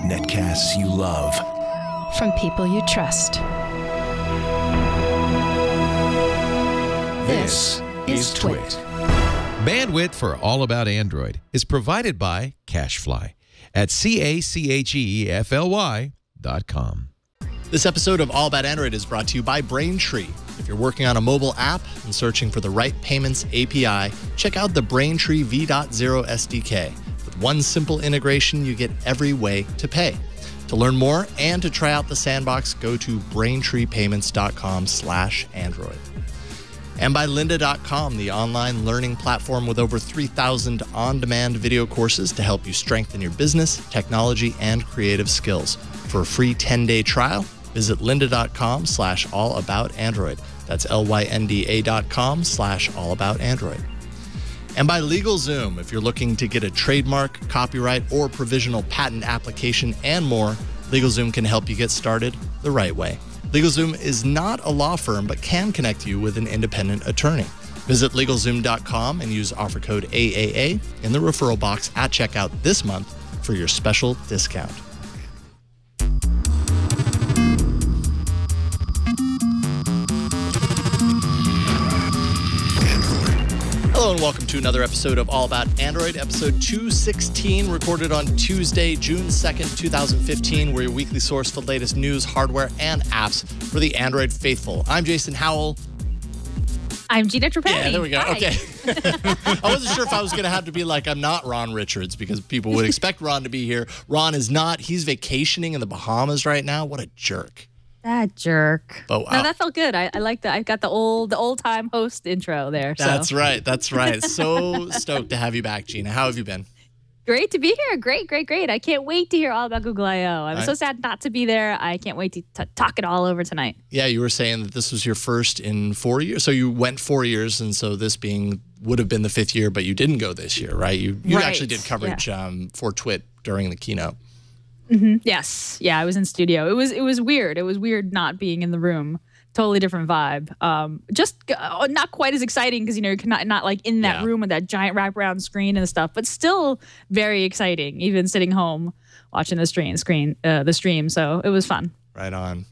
Netcasts you love. From people you trust. This is Twit. Bandwidth for All About Android is provided by CacheFly at CacheFly.com. This episode of All About Android is brought to you by Braintree. If you're working on a mobile app and searching for the right payments API, check out the Braintree V.0 SDK. With one simple integration, you get every way to pay. To learn more and to try out the sandbox, go to braintreepayments.com/Android. And by lynda.com, the online learning platform with over 3,000 on-demand video courses to help you strengthen your business, technology, and creative skills. For a free 10-day trial, visit lynda.com/allaboutandroid. That's lynda.com/allaboutandroid. And by LegalZoom, if you're looking to get a trademark, copyright, or provisional patent application and more, LegalZoom can help you get started the right way. LegalZoom is not a law firm, but can connect you with an independent attorney. Visit LegalZoom.com and use offer code AAA in the referral box at checkout this month for your special discount. Hello and welcome to another episode of All About Android, episode 216, recorded on Tuesday, June 2nd, 2015. We're your weekly source for the latest news, hardware, and apps for the Android faithful. I'm Jason Howell. I'm Gina Trapani. Yeah, there we go. Hi. Okay. I wasn't sure if I was going to have to be like, I'm not Ron Richards, because people would expect Ron to be here. Ron is not. He's vacationing in the Bahamas right now. What a jerk. That jerk. Oh, wow. No, that felt good. I like that. I got the old time host intro there. So. That's right. That's right. So stoked to have you back, Gina. How have you been? Great to be here. Great. I can't wait to hear all about Google I/O. I'm so sad not to be there. I can't wait to talk it all over tonight. Yeah, you were saying that this was your first in 4 years. So you went 4 years, and so this would have been the 5th year, but you didn't go this year, right? You Right. actually did coverage for Twit during the keynote. Mm-hmm. Yes. Yeah, I was in studio. It was weird. It was weird not being in the room. Totally different vibe. Just not quite as exciting because you're not like in that room with that giant wraparound screen and stuff, but still very exciting. Even sitting home watching the stream. So it was fun. Right on.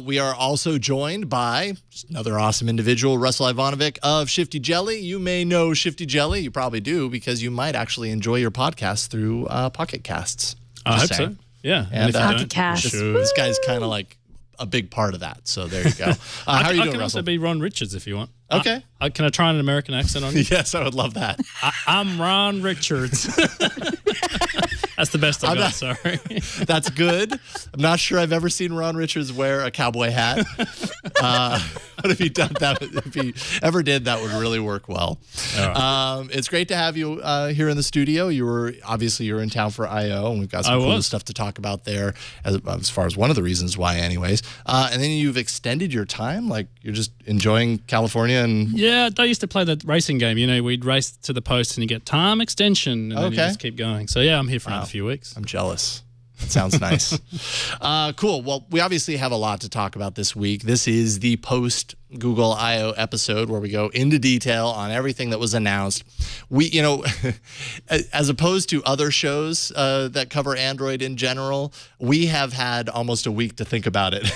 We are also joined by just another awesome individual, Russell Ivanovic of Shifty Jelly. You may know Shifty Jelly. You probably do, because you might actually enjoy your podcast through Pocket Casts. I hope so. Yeah. And Pocket Casts. This guy's kind of like a big part of that. So there you go. How are you doing, I can Russell? also be Ron Richards if you want. Okay. Can I try an American accent on you? Yes, I would love that. I'm Ron Richards. That's the best I've got, sorry. That's good. I'm not sure I've ever seen Ron Richards wear a cowboy hat. But if he ever did, that would really work well. Right. It's great to have you here in the studio. You're in town for I/O, and we've got some cool stuff to talk about there, as far as one of the reasons why, anyways. And then you've extended your time, like you're just enjoying California. And yeah, I used to play the racing game. You know, we'd race to the post and you get time extension, and then you just keep going. So yeah, I'm here for another few weeks. I'm jealous. That sounds nice. Cool. Well, we obviously have a lot to talk about this week. This is the post Google I/O episode where we go into detail on everything that was announced. We, as opposed to other shows that cover Android in general, we have had almost a week to think about it.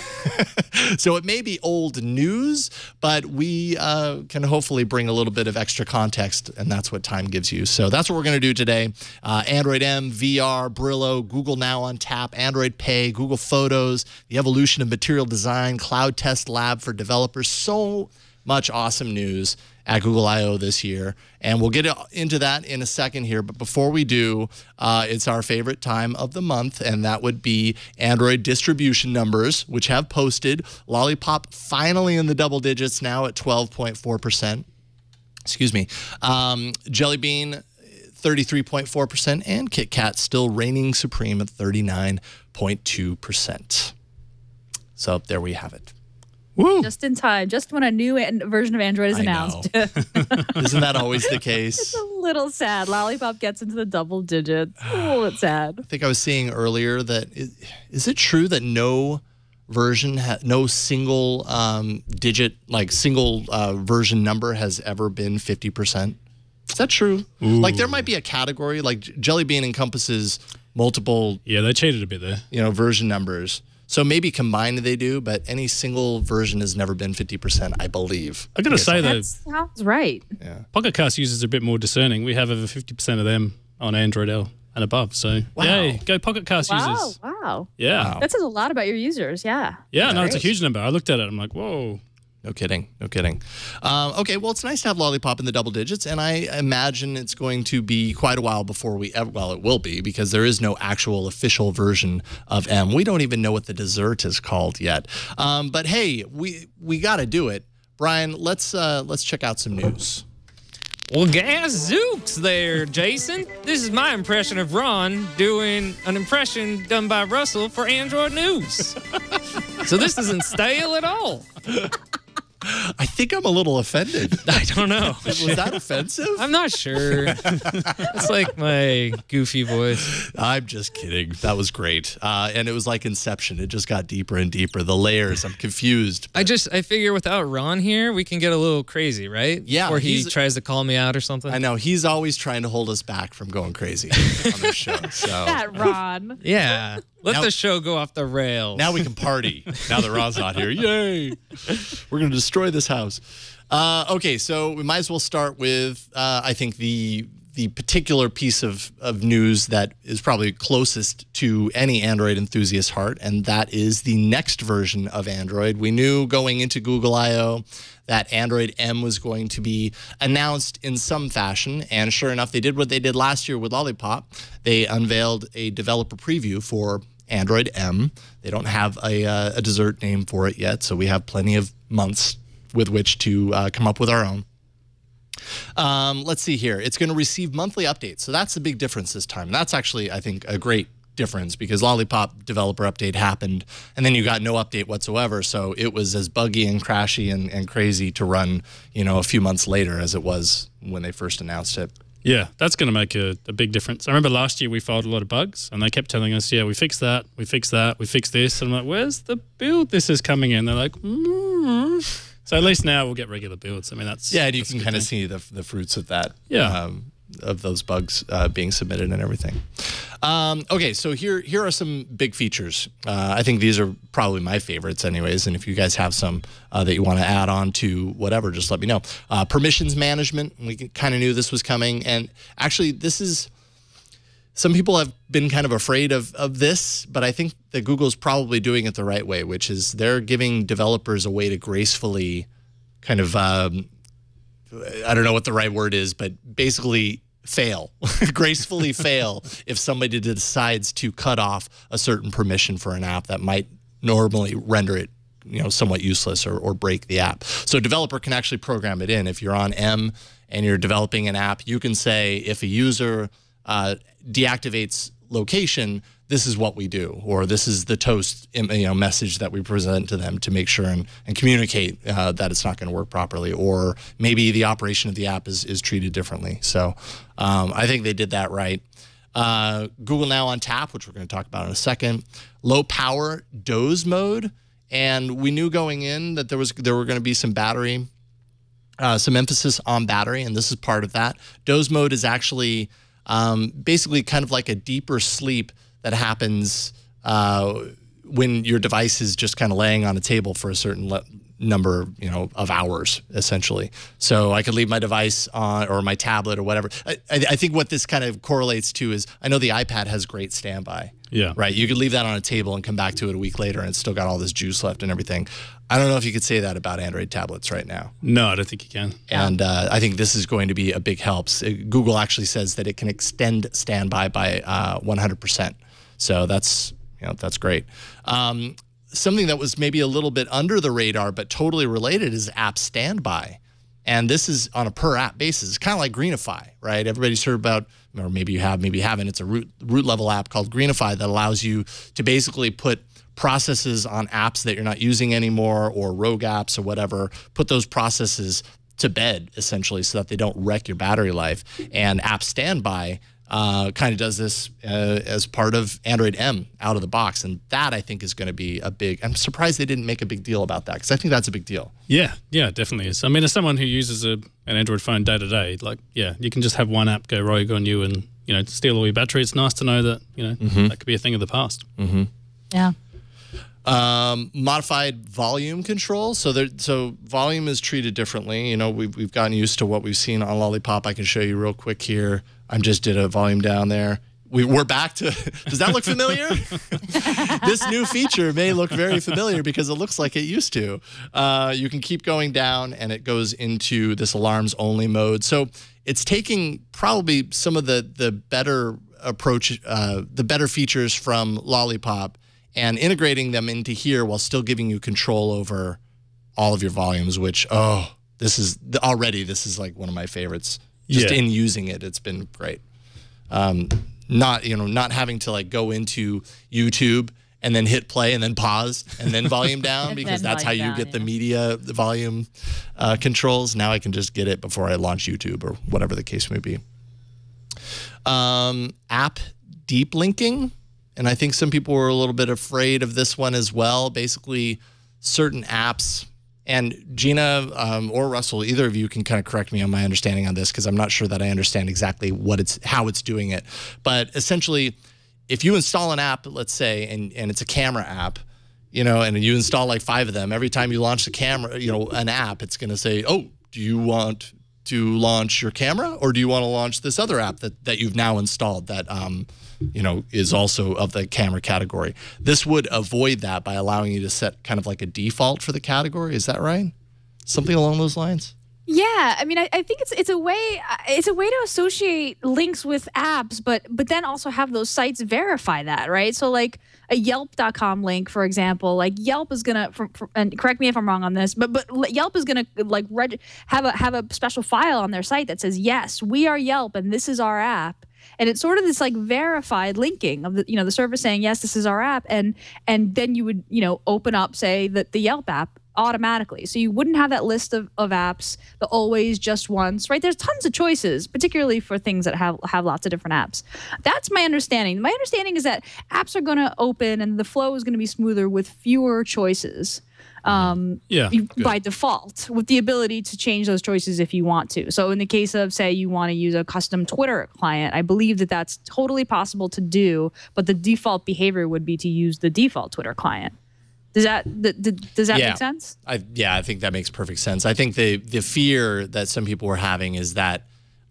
So it may be old news, but we can hopefully bring a little bit of extra context, and that's what time gives you. So that's what we're going to do today. Android M, VR, Brillo, Google Now on tap, Android Pay, Google Photos, the evolution of material design, Cloud Test Lab for developers. So much awesome news at Google I/O this year, and we'll get into that in a second here. But before we do, it's our favorite time of the month, and that would be Android distribution numbers, which have posted. Lollipop finally in the double digits now at 12.4%. Excuse me. Jelly Bean 33.4%, and Kit Kat still reigning supreme at 39.2%. So there we have it. Woo. Just in time, just when a new version of Android is announced. Isn't that always the case? It's a little sad. Lollipop gets into the double digits. Oh, it's sad. I think I was seeing earlier that, is it true that no version, no single digit, like single version number has ever been 50%? Is that true? Ooh. Like there might be a category, like Jelly Bean encompasses multiple. Yeah, they cheated a bit there. Version numbers. So maybe combined they do, but any single version has never been 50%, I believe. I got to say, though. That sounds right. Yeah. Pocket Cast users are a bit more discerning. We have over 50% of them on Android L and above. So, yay, go Pocket Cast users. Wow. Yeah. Wow. That says a lot about your users. Yeah. Yeah, no, it's a huge number. I looked at it. I'm like, whoa. No kidding. Okay, well, it's nice to have Lollipop in the double digits, and I imagine it's going to be quite a while before we ever, well, it will be, because there is no actual official version of M. We don't even know what the dessert is called yet. But hey, we got to do it. Brian, let's check out some news. Well, gazooks there, Jason. This is my impression of Ron doing an impression done by Russell for Android News. So this isn't stale at all. I think I'm a little offended. I don't know. Was that offensive? I'm not sure. It's like my goofy voice. I'm just kidding. That was great. And it was like Inception. It just got deeper and deeper. The layers. I'm confused. I figure without Ron here, we can get a little crazy, right? Yeah. Or he tries to call me out or something. I know. He's always trying to hold us back from going crazy on this show. So. That Ron. Yeah. Let the show go off the rails. Now we can party. Now that Ron's not here. Yay. We're going to destroy this house. Okay, so we might as well start with, I think, the particular piece of news that is probably closest to any Android enthusiast's heart, and that is the next version of Android. We knew going into Google I/O that Android M was going to be announced in some fashion, and sure enough, they did what they did last year with Lollipop. They unveiled a developer preview for Android M. They don't have a dessert name for it yet, so we have plenty of months with which to come up with our own. Let's see here. It's going to receive monthly updates, so that's the big difference this time. That's actually, I think, a great difference because Lollipop developer update happened, and then you got no update whatsoever, so it was as buggy and crashy and crazy to run, a few months later as it was when they first announced it. Yeah, that's going to make a big difference. I remember last year we filed a lot of bugs, and they kept telling us, yeah, we fixed that, we fixed that, we fixed this. And I'm like, where's the build this is coming in? They're like, So at least now we'll get regular builds. I mean, that's... Yeah, and you can kind of see the fruits of that. Yeah. Of those bugs being submitted and everything. Okay, so here are some big features. I think these are probably my favorites anyways, and if you guys have some that you want to add on to whatever, just let me know. Permissions management, we kind of knew this was coming, and actually this is... Some people have been kind of afraid of this, but I think that Google's probably doing it the right way, which is they're giving developers a way to gracefully kind of... I don't know what the right word is, but basically fail, gracefully fail if somebody decides to cut off a certain permission for an app that might normally render it, somewhat useless or break the app. So a developer can actually program it in. If you're on M and you're developing an app, you can say if a user deactivates location, this is what we do, or this is the toast message that we present to them to make sure and communicate that it's not going to work properly, or maybe the operation of the app is treated differently. So I think they did that right. Google Now on tap, which we're going to talk about in a second. Low power doze mode, and we knew going in that there were going to be some battery, some emphasis on battery, and this is part of that. Doze mode is actually basically kind of like a deeper sleep that happens when your device is just kind of laying on a table for a certain number, of hours, essentially. So I could leave my device on, or my tablet or whatever. I think what this kind of correlates to is, I know the iPad has great standby. Yeah. Right? You could leave that on a table and come back to it a week later and it's still got all this juice left and everything. I don't know if you could say that about Android tablets right now. No, I don't think you can. And I think this is going to be a big help. Google actually says that it can extend standby by 100%. So that's great. Something that was maybe a little bit under the radar but totally related is app standby. And this is on a per app basis. It's kind of like Greenify, right? Everybody's heard about, or maybe you have, maybe you haven't. It's a root level app called Greenify that allows you to basically put processes on apps that you're not using anymore, or rogue apps or whatever, put those processes to bed essentially so that they don't wreck your battery life. And app standby kind of does this as part of Android M out of the box. And that, I think, is going to be a big... I'm surprised they didn't make a big deal about that, because I think that's a big deal. Yeah, definitely is. I mean, as someone who uses an Android phone day to day, like, yeah, you can just have one app go rogue on you and, you know, steal all your battery. It's nice to know that, you know, that could be a thing of the past. Yeah. Modified volume control. So volume is treated differently. You know, we've gotten used to what we've seen on Lollipop. I can show you real quick here. I just did a volume down there. We're back to, does that look familiar? This new feature may look very familiar because it looks like it used to. You can keep going down and it goes into this alarms only mode. So it's taking probably some of the better approach, the better features from Lollipop and integrating them into here while still giving you control over all of your volumes, which, this is like one of my favorites. Just in using it, it's been great. Not having to like go into YouTube and then hit play and then pause and then volume down because that's how you get the media, the volume controls. Now I can just get it before I launch YouTube or whatever the case may be. App deep linking. And I think some people were a little bit afraid of this one as well. Basically, certain apps... And Gina or Russell, either of you can kind of correct me on my understanding on this because I'm not sure that I understand exactly how it's doing it. But essentially, if you install an app, let's say, and it's a camera app, you know, and you install like 5 of them, every time you launch the camera, you know, an app, it's going to say, oh, do you want to launch your camera or do you want to launch this other app that you've now installed that you know, is also of the camera category? This would avoid that by allowing you to set kind of like a default for the category. Is that right? Something along those lines? Yeah, I mean, I think it's a way to associate links with apps, but then also have those sites verify that, right? So like a Yelp.com link, for example, like Yelp is gonna, and correct me if I'm wrong on this, but Yelp is gonna like have a special file on their site that says, yes, we are Yelp and this is our app. And it's sort of this like verified linking of the service saying, yes, this is our app. And then you would, open up, say, the Yelp app automatically. So you wouldn't have that list of apps, the always, just once, right? There's tons of choices, particularly for things that have lots of different apps. That's my understanding. My understanding is that apps are going to open and the flow is going to be smoother with fewer choices. By default, with the ability to change those choices if you want to. So in the case of, say, you want to use a custom Twitter client, I believe that that's totally possible to do, but the default behavior would be to use the default Twitter client. Does that make sense? I think that makes perfect sense. I think the fear that some people were having is that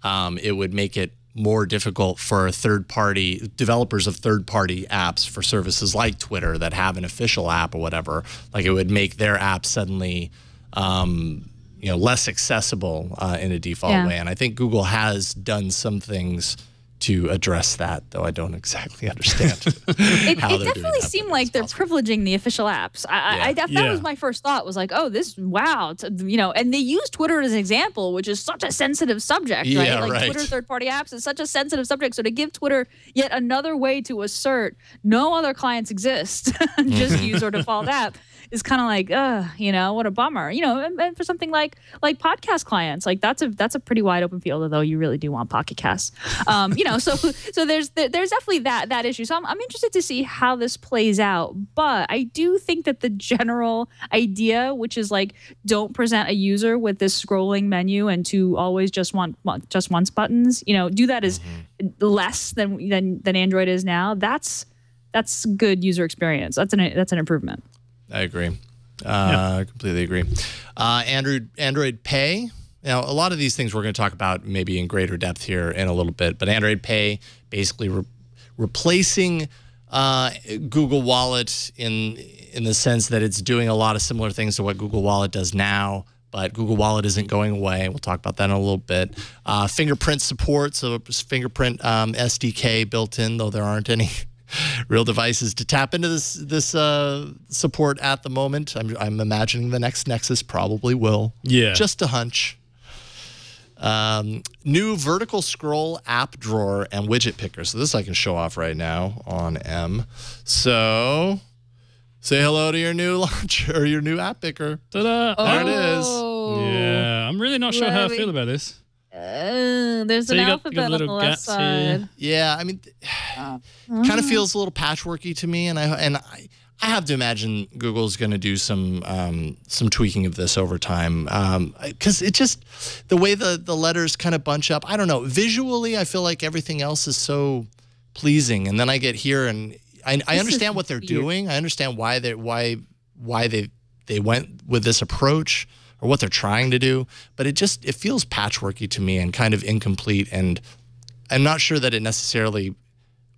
it would make it more difficult for third-party developers of third-party apps for services like Twitter that have an official app or whatever. Like it would make their app suddenly, less accessible in a default way. And I think Google has done some things to address that, though I don't exactly understand. It definitely seemed like they're privileging the official apps. That was my first thought, was like, oh, and they use Twitter as an example, which is such a sensitive subject, right? Like Twitter third-party apps is such a sensitive subject. So to give Twitter yet another way to assert no other clients exist, just use our default app, is kind of like, what a bummer. And for something like podcast clients, like that's a pretty wide open field, although you really do want Pocket Casts. So there's definitely that issue. So I'm interested to see how this plays out. But I do think that the general idea, which is like, don't present a user with this scrolling menu and to always just once buttons, do that as less than Android is now. That's good user experience. That's an improvement. I agree. Completely agree. Android Pay. Now, a lot of these things we're going to talk about maybe in greater depth here in a little bit, but Android Pay basically replacing Google Wallet in the sense that it's doing a lot of similar things to what Google Wallet does now, but Google Wallet isn't going away. We'll talk about that in a little bit. Fingerprint support, so fingerprint SDK built in, though there aren't any real devices to tap into this support at the moment. I'm imagining the next Nexus probably will. Yeah. Just a hunch. New vertical scroll app drawer and widget picker. So this I can show off right now on M. So say hello to your new launcher or your new app picker. Ta-da! There it is. Yeah, I'm really not sure how I feel about this. There's So an you got alphabet on the little left gaps here. side. Yeah, I mean, kind of feels a little patchworky to me, and I have to imagine Google's going to do some tweaking of this over time, because it just the way the letters kind of bunch up. I don't know. Visually, I feel like everything else is so pleasing, and then I get here and I understand what they're doing. I understand why they went with this approach or what they're trying to do, but it feels patchworky to me and kind of incomplete, and I'm not sure that it necessarily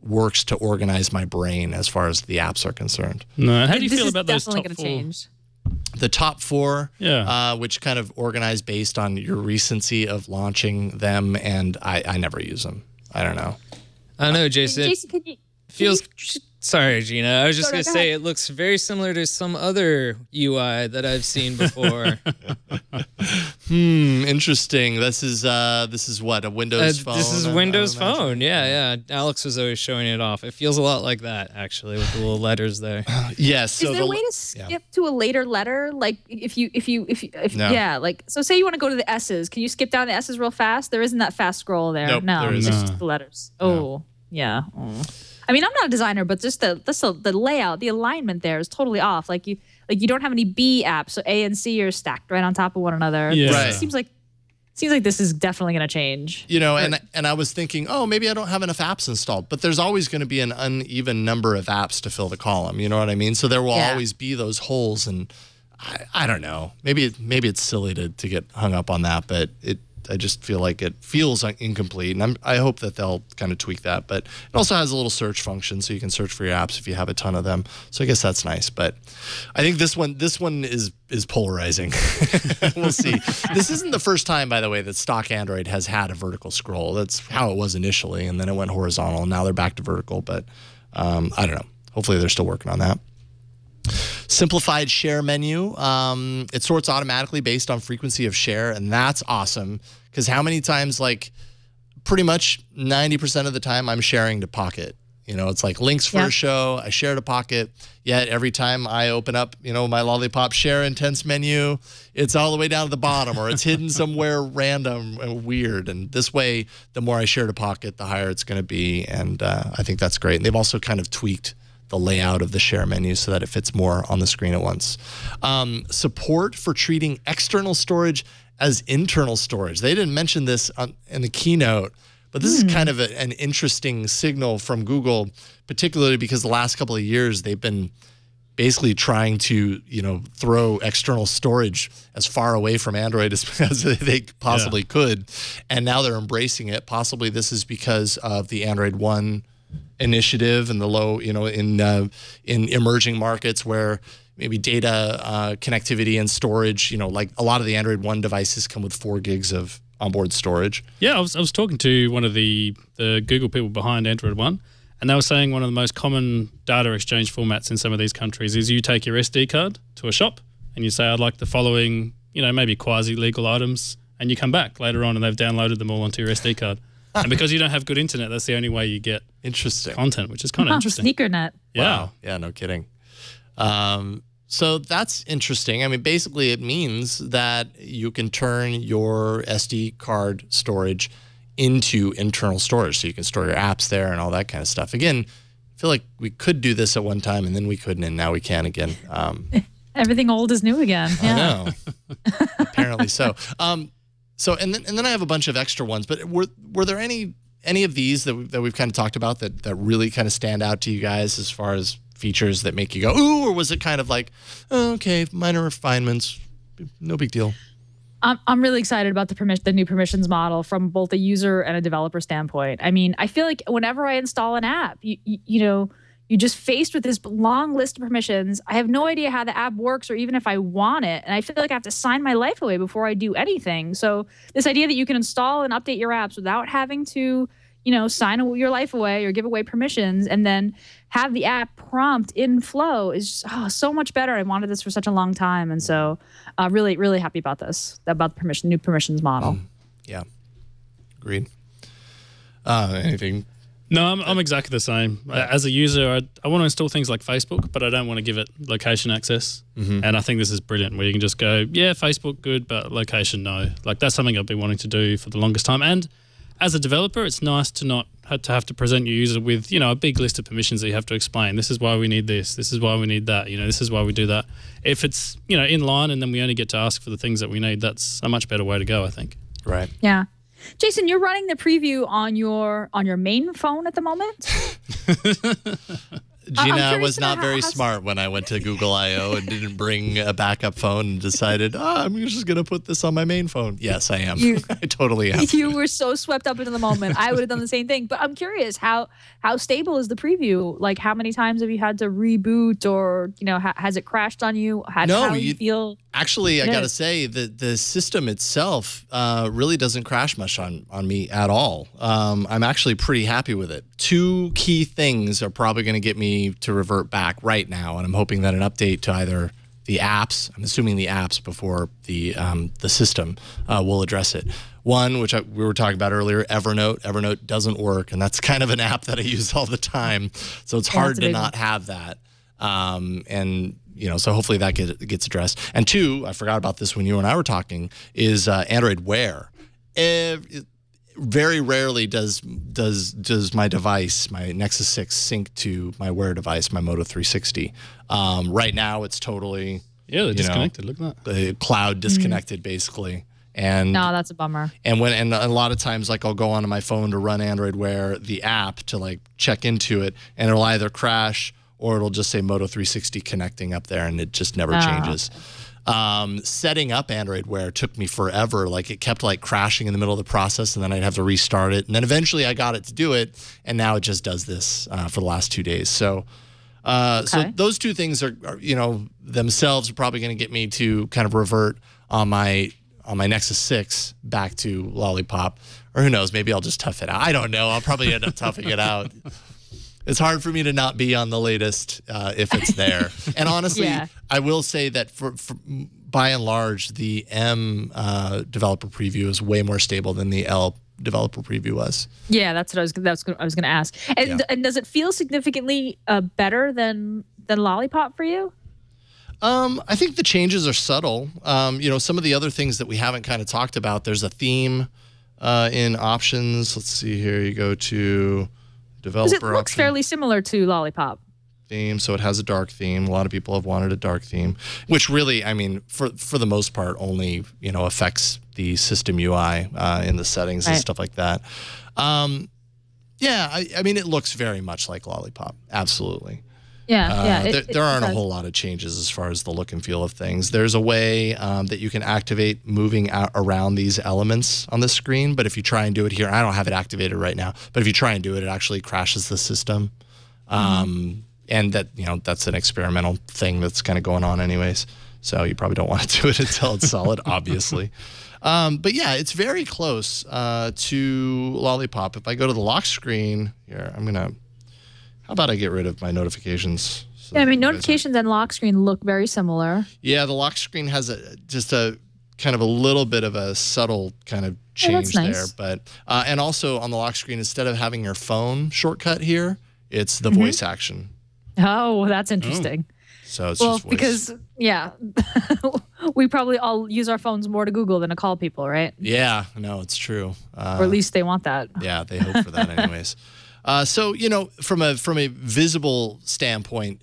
works to organize my brain as far as the apps are concerned. No, how do you feel about those top gonna 4? Change. The top 4, Yeah. which kind of organize based on your recency of launching them, and I never use them. I don't know. I know, Jason. Jason, could you? Feels. Sorry, Gina. I was just going to go say ahead. it looks very similar to some other UI that I've seen before. Interesting. This is what, a Windows phone? This is Windows Phone. Yeah. Alex was always showing it off. It feels a lot like that, actually, with the little letters there. Yes. So Is there a way to skip to a later letter? Like No. yeah, like so say you want to go to the S's. Can you skip down the S's real fast? There isn't that fast scroll there. Nope, no, there it's isn't. just the letters. Oh, yeah. Oh. I mean, I'm not a designer, but just the layout, the alignment there is totally off. Like you don't have any B apps, so A and C are stacked right on top of one another. Yeah. Right. It seems like this is definitely going to change. You know, and I was thinking, oh, maybe I don't have enough apps installed, but there's always going to be an uneven number of apps to fill the column. You know what I mean? So there will always be those holes, and I don't know. Maybe it's silly to get hung up on that, but I just feel like it feels incomplete, and I hope that they'll kind of tweak that. But it also has a little search function, so you can search for your apps if you have a ton of them. So I guess that's nice. But I think this one is polarizing. We'll see. This isn't the first time, by the way, that stock Android has had a vertical scroll. That's how it was initially, and then it went horizontal, and now they're back to vertical. But I don't know. Hopefully they're still working on that. Simplified share menu. It sorts automatically based on frequency of share, and that's awesome. Because how many times, like pretty much 90% of the time, I'm sharing to Pocket. You know, it's like links for a show, I share to Pocket. Yet every time I open up, my Lollipop Share Intense menu, it's all the way down to the bottom, or it's hidden somewhere random and weird. And this way, the more I share to Pocket, the higher it's going to be. And I think that's great. And they've also kind of tweaked the layout of the share menu so that it fits more on the screen at once. Support for treating external storage as internal storage. They didn't mention this in the keynote, but this is kind of an interesting signal from Google, particularly because the last couple of years they've been basically trying to, throw external storage as far away from Android as they possibly could. And now they're embracing it. Possibly this is because of the Android One initiative and the low, in emerging markets where maybe data connectivity and storage, like a lot of the Android One devices come with 4 gigs of onboard storage. Yeah, I was talking to one of the Google people behind Android One, and they were saying one of the most common data exchange formats in some of these countries is you take your SD card to a shop and you say, I'd like the following, maybe quasi-legal items, and you come back later on and they've downloaded them all onto your SD card. And because you don't have good internet, that's the only way you get content, which is kind of interesting. Sneaker net. Yeah. Wow. Yeah, no kidding. So that's interesting. I mean, basically it means that you can turn your SD card storage into internal storage. So you can store your apps there and all that kind of stuff. Again, I feel like we could do this at one time and then we couldn't, and now we can again. Everything old is new again. Yeah. I know. Apparently so. So and then I have a bunch of extra ones, but were there any of these that we've kind of talked about that really kind of stand out to you guys as far as features that make you go, ooh, or was it kind of like, oh, okay, minor refinements, no big deal? I'm really excited about the new permissions model from both a user and a developer standpoint. I mean, I feel like whenever I install an app, you're just faced with this long list of permissions. I have no idea how the app works or even if I want it. And I feel like I have to sign my life away before I do anything. So this idea that you can install and update your apps without having to, sign your life away or give away permissions and then have the app prompt in flow is so much better. I wanted this for such a long time. And so really, really happy about this, about the new permissions model. Yeah. Agreed. Anything? No, I'm exactly the same. As a user, I want to install things like Facebook, but I don't want to give it location access. And I think this is brilliant, where you can just go, yeah, Facebook, good, but location, no. Like, that's something I've been wanting to do for the longest time. And as a developer, it's nice to not have to present your user with, a big list of permissions that you have to explain. This is why we need this. This is why we need that. This is why we do that. If it's, in line and then we only get to ask for the things that we need, that's a much better way to go, I think. Right. Yeah. Jason, you're running the preview on your main phone at the moment? Gina was not very smart when I went to Google I/O and didn't bring a backup phone and decided, I'm just going to put this on my main phone. Yes, I am. I totally am. You were so swept up into the moment. I would have done the same thing. But I'm curious, how stable is the preview? Like, how many times have you had to reboot, or, has it crashed on you? How do you feel? Actually, I got to say that the system itself really doesn't crash much on me at all. I'm actually pretty happy with it. 2 key things are probably going to get me to revert back right now, and I'm hoping that an update to either the apps, I'm assuming the apps before the system, will address it. One, which we were talking about earlier, Evernote. Evernote doesn't work, and that's kind of an app that I use all the time, so it's hard to not have that. So hopefully that gets addressed. And 2, I forgot about this when you and I were talking, is Android Wear. Very rarely does my device, my Nexus 6, sync to my Wear device, my Moto 360. Right now, it's totally they're disconnected. Look at that. The cloud disconnected, basically. And no, that's a bummer. And a lot of times, like, I'll go onto my phone to run Android Wear, the app, to like check into it, and it'll either crash or it'll just say Moto 360 connecting up there, and it just never changes. Setting up Android Wear took me forever. Like, it kept like crashing in the middle of the process, and then I'd have to restart it. And then eventually I got it to do it, and now it just does this for the last 2 days. So, so those 2 things are themselves are probably going to get me to kind of revert on my Nexus 6 back to Lollipop, or who knows, maybe I'll just tough it out. I don't know. I'll probably end up toughing it out. It's hard for me to not be on the latest if it's there. And honestly, I will say that for by and large, the M developer preview is way more stable than the L developer preview was. Yeah, that's what I was going to ask. And does it feel significantly better than Lollipop for you? I think the changes are subtle. Some of the other things that we haven't kind of talked about. There's a theme in options. Let's see here. You go to developer option. Because it looks fairly similar to Lollipop. Theme, so it has a dark theme. A lot of people have wanted a dark theme, which really, I mean, for the most part, only affects the system UI in the settings and stuff like that. Yeah, I mean, it looks very much like Lollipop. Absolutely. Yeah, there aren't a whole lot of changes as far as the look and feel of things. There's a way that you can activate moving around these elements on the screen, but if you try and do it here, I don't have it activated right now, but if you try and do it, it actually crashes the system. And that, that's an experimental thing that's kind of going on anyways. So you probably don't want to do it until it's solid, obviously. But yeah, it's very close to Lollipop. If I go to the lock screen here, how about I get rid of my notifications? So yeah, I mean, notifications and lock screen look very similar. Yeah, the lock screen has just a kind of a little bit of a subtle kind of change there. But and also on the lock screen, instead of having your phone shortcut here, it's the voice action. Oh, that's interesting. So it's just voice. Because, we probably all use our phones more to Google than to call people, right? Yeah, no, it's true. Or at least they want that. Yeah, they hope for that anyways. So, from a visible standpoint,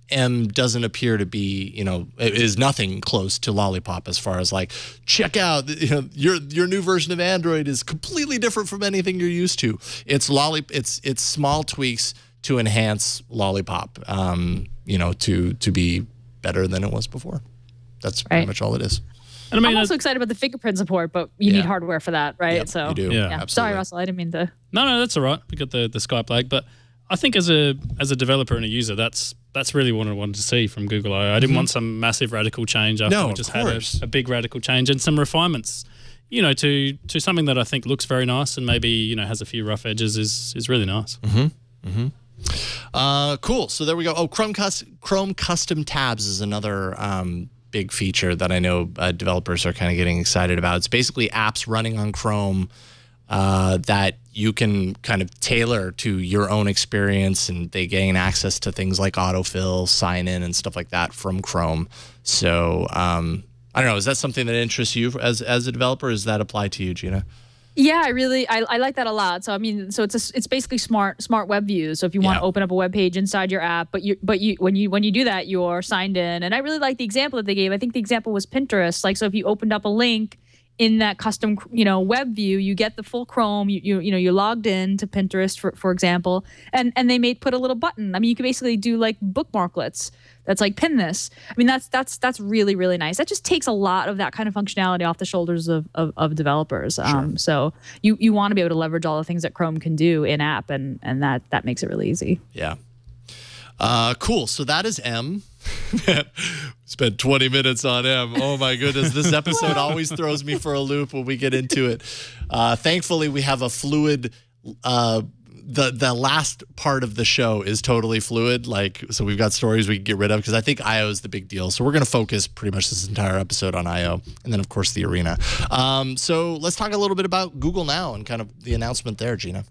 M doesn't appear to be, it is nothing close to Lollipop as far as like, check out, your new version of Android is completely different from anything you're used to. It's small tweaks to enhance Lollipop, to be better than it was before. That's pretty much all it is. And I'm also excited about the fingerprint support, but you need hardware for that, right? Yep, so you do. Yeah, absolutely. Sorry, Russell, I didn't mean to. No, that's all right. We got the Skype lag, but I think as a developer and a user, that's really what I wanted to see from Google I/O. I didn't want some massive radical change after we just had a big radical change and some refinements, to something that I think looks very nice and maybe has a few rough edges is really nice. Cool. So there we go. Oh, Chrome custom tabs is another big feature that I know developers are kind of getting excited about. It's basically apps running on Chrome that you can kind of tailor to your own experience, and they gain access to things like autofill, sign in, and stuff like that from Chrome. So I don't know. Is that something that interests you as a developer? Does that apply to you, Gina? Yeah, I like that a lot. So I mean, so it's basically smart web views. So if you want to open up a web page inside your app, but when you do that, you're signed in. And I really like the example that they gave. I think the example was Pinterest. Like, so if you opened up a link in that custom, web view, you get the full Chrome. You logged in to Pinterest, for example, and they put a little button. I mean, you could basically do like bookmarklets. That's like pin this. I mean, that's really, really nice. That just takes a lot of that kind of functionality off the shoulders of developers. Sure. So you want to be able to leverage all the things that Chrome can do in app, and that makes it really easy. Yeah. Cool. So that is M. Spent 20 minutes on M. Oh my goodness. This episode always throws me for a loop when we get into it. Thankfully, we have a fluid the last part of the show is totally fluid. Like, so we've got stories we can get rid of because I think I/O is the big deal. So we're going to focus pretty much this entire episode on I/O, and then of course the arena. So let's talk a little bit about Google Now and kind of the announcement there, Gina.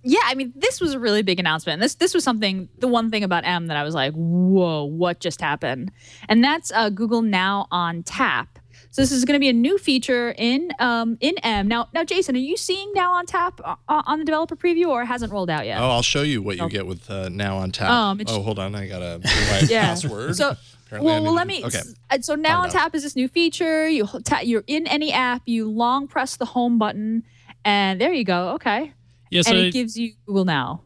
Yeah, I mean, this was a really big announcement. This was something, the one thing about M that I was like, whoa, what just happened? And that's Google Now on Tap. So this is going to be a new feature in M. Now, Jason, are you seeing Now on Tap on the developer preview, or it hasn't rolled out yet? Oh, I'll show you what you get with Now on Tap. Hold on, I gotta do my password. So, let me. Okay. So Now on Tap is this new feature. You're in any app. You long press the home button, and there you go. Okay. Yeah, so and it gives you Google Now.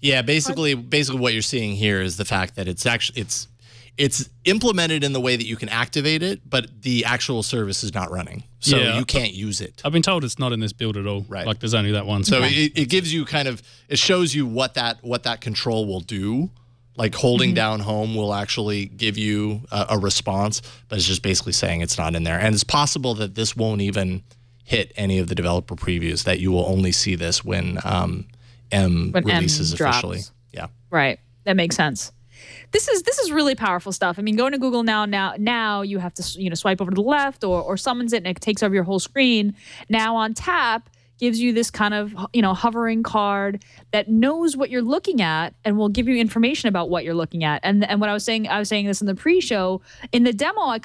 Yeah, basically what you're seeing here is the fact that it's implemented in the way that you can activate it, but the actual service is not running, so you can't use it. I've been told it's not in this build at all. Right. Like there's only that one. So it gives you it shows you what that control will do. Like holding down home will actually give you a response, but it's just basically saying it's not in there. And it's possible that this won't even hit any of the developer previews, that you will only see this when M releases officially. Yeah. Right. That makes sense. This is really powerful stuff. I mean, going to Google Now you have to swipe over to the left or summons it, and it takes over your whole screen. Now on Tap gives you this kind of hovering card that knows what you're looking at and will give you information about what you're looking at. And what I was saying this in the pre-show. In the demo,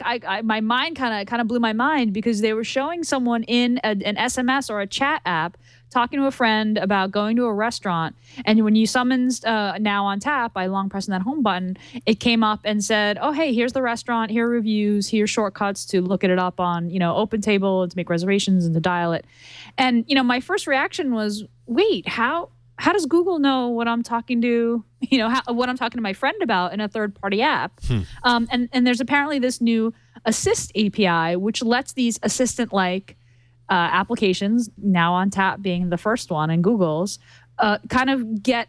my mind kind of blew my mind because they were showing someone in an SMS or a chat app talking to a friend about going to a restaurant, and when you summoned Now on Tap by long pressing that home button, it came up and said, "Oh, hey, here's the restaurant. Here are reviews. Here's shortcuts to look it up on, OpenTable, to make reservations and to dial it." And my first reaction was, "Wait, how does Google know what I'm talking to? What I'm talking to my friend about in a third-party app?" And there's apparently this new Assist API which lets these assistant-like applications, Now on Tap being the first one, and Google's, kind of get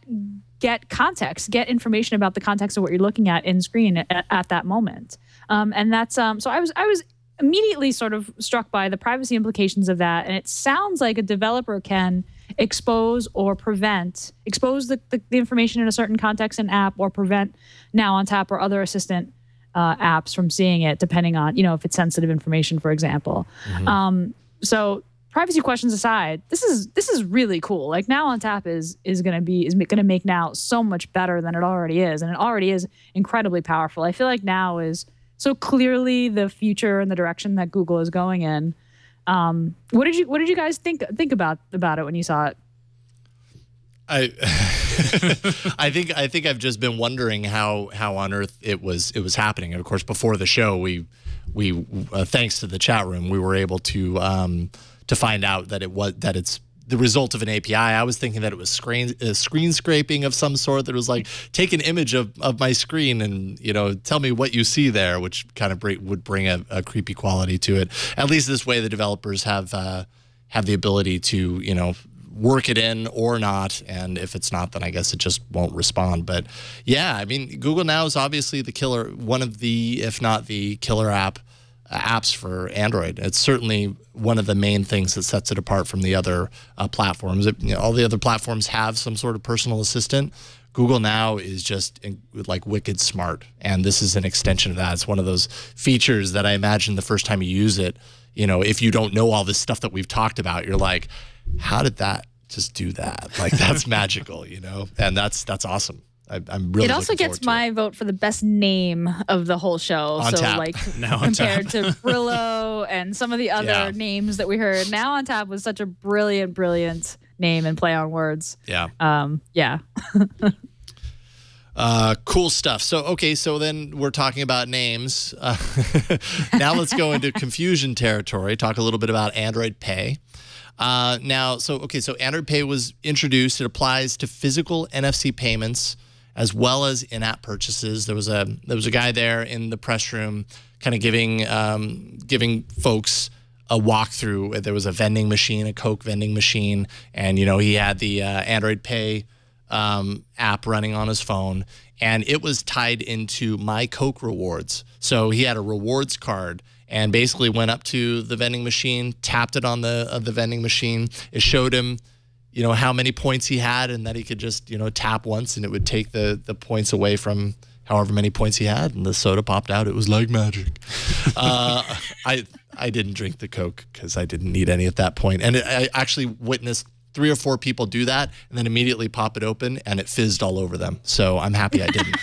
context, get information about the context of what you're looking at in screen at that moment. And that's so I was immediately sort of struck by the privacy implications of that. And it sounds like a developer can expose the information in a certain context in app, or prevent Now on Tap or other assistant apps from seeing it, depending on if it's sensitive information, for example. So privacy questions aside, this is really cool. Like Now on Tap is going to make Now so much better than it already is, and it already is incredibly powerful. I feel like Now is so clearly the future and the direction that Google is going in. What did you guys think about it when you saw it? I think I've just been wondering how on earth it was happening. And of course, before the show, we thanks to the chat room, we were able to find out that it's the result of an API. I was thinking that it was screen scraping of some sort, that it was like, take an image of my screen and tell me what you see there, which kind of would bring a creepy quality to it. At least this way the developers have the ability to work it in or not, and if it's not, then I guess it just won't respond. But yeah, I mean, Google Now is obviously the killer, one of the, if not the killer apps for Android. It's certainly one of the main things that sets it apart from the other platforms. All the other platforms have some sort of personal assistant. Google Now is just like wicked smart, and this is an extension of that. It's one of those features that I imagine the first time you use it, if you don't know all this stuff that we've talked about, you're like, how did that just do that? Like, that's magical, and that's awesome. I'm really. It also gets my vote for the best name of the whole show. On Tap. Like compared to Brillo Brillo and some of the other names that we heard. Now on Tap was such a brilliant name and play on words. Yeah. Yeah. Cool stuff. So then we're talking about names. Now let's go into confusion territory. Talk a little bit about Android Pay. So Android Pay was introduced. It applies to physical NFC payments as well as in-app purchases. There was a guy there in the press room kind of giving folks a walkthrough. There was a vending machine, a Coke vending machine, and he had the Android Pay app running on his phone, and it was tied into My Coke rewards. So he had a rewards card and basically went up to the vending machine, tapped it on the vending machine. It showed him, how many points he had, and that he could just, tap once, and it would take the points away from however many points he had, and the soda popped out. It was like magic. I didn't drink the Coke because I didn't need any at that point, and I actually witnessed 3 or 4 people do that and then immediately pop it open and it fizzed all over them. So I'm happy I didn't.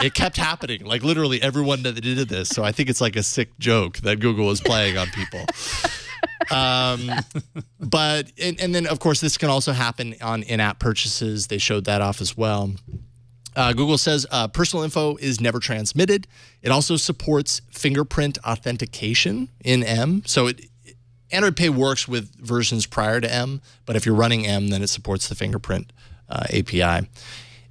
It kept happening. Like literally everyone that did this. So I think it's like a sick joke that Google is playing on people. But then of course this can also happen on in-app purchases. They showed that off as well. Google says personal info is never transmitted. It also supports fingerprint authentication in M. So Android Pay works with versions prior to M, but if you're running M, then it supports the fingerprint API.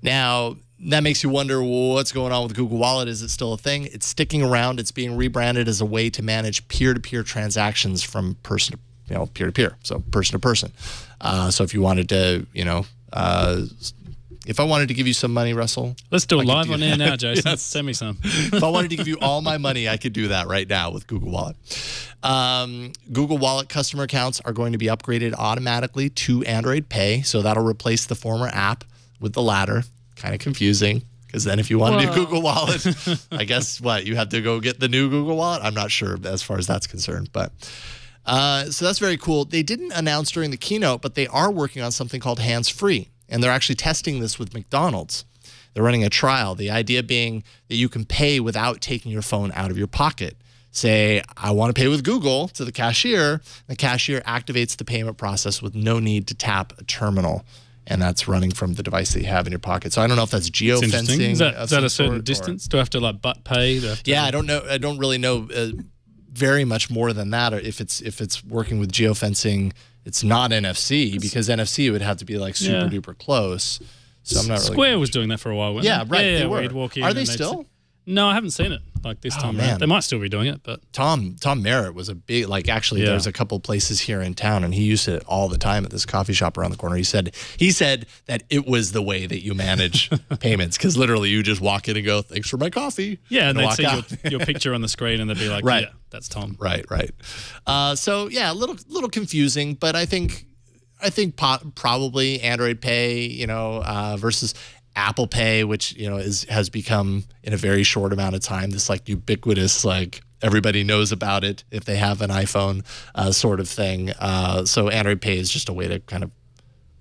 Now, that makes you wonder, what's going on with Google Wallet? Is it still a thing? It's sticking around. It's being rebranded as a way to manage peer-to-peer transactions from person to, peer-to-peer, so person to person. So if you wanted to, if I wanted to give you some money, Russell. Let's do it live on air now, Jason. Yes. Send me some. If I wanted to give you all my money, I could do that right now with Google Wallet. Google Wallet customer accounts are going to be upgraded automatically to Android Pay. So that'll replace the former app with the latter. Kind of confusing because then if you want to do Google Wallet, I guess you have to go get the new Google Wallet? I'm not sure as far as that's concerned. But so that's very cool. They didn't announce during the keynote, but they are working on something called hands-free. And they're actually testing this with McDonald's. They're running a trial. The idea being that you can pay without taking your phone out of your pocket. Say, I want to pay with Google to the cashier. The cashier activates the payment process with no need to tap a terminal. And that's running from the device that you have in your pocket. So I don't know if that's geofencing. Is that a certain distance? Do I have to butt pay? I don't know. I don't really know very much more than that. Or if it's working with geofencing. It's not NFC because NFC would have to be like super duper close. So I'm not really. Square was doing that for a while, wasn't right. Yeah, they were. We'd walk in Are they still? No, I haven't seen it this time around. They might still be doing it, but Tom Merritt was a big there's a couple places here in town and he used it all the time at this coffee shop around the corner. He said that it was the way that you manage payments because literally you just walk in and go, thanks for my coffee. Yeah, and they'd see your picture on the screen and they'd be like, right. Yeah, that's Tom. Right. So yeah, a little confusing, but I think probably Android Pay, versus Apple Pay, which has become in a very short amount of time this like ubiquitous, like everybody knows about it if they have an iPhone sort of thing. So Android Pay is just a way to kind of,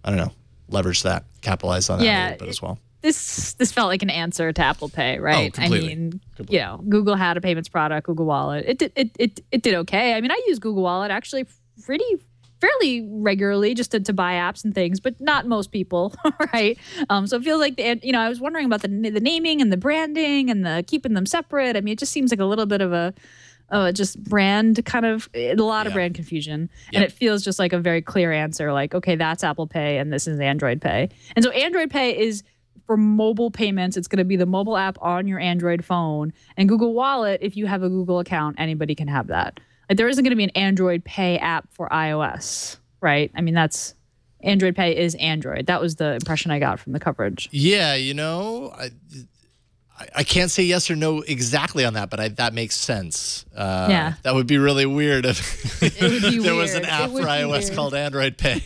I don't know, leverage that, capitalize on that a little bit as well. This felt like an answer to Apple Pay, right? Oh, completely. Google had a payments product, Google Wallet. It did okay. I mean, I use Google Wallet actually fairly regularly just to buy apps and things, but not most people, right? So it feels like I was wondering about the naming and the branding and the keeping them separate. I mean, it just seems like a little bit of a just brand kind of a lot of brand confusion, and it feels just like a very clear answer. Like, okay, that's Apple Pay and this is Android Pay, and so Android Pay is for mobile payments. It's going to be the mobile app on your Android phone, and Google Wallet, if you have a Google account, anybody can have that. Like, there isn't going to be an Android Pay app for iOS, right? I mean, Android Pay is Android. That was the impression I got from the coverage. Yeah, I can't say yes or no exactly on that, but that makes sense. That would be really weird if there was an app for iOS called Android Pay.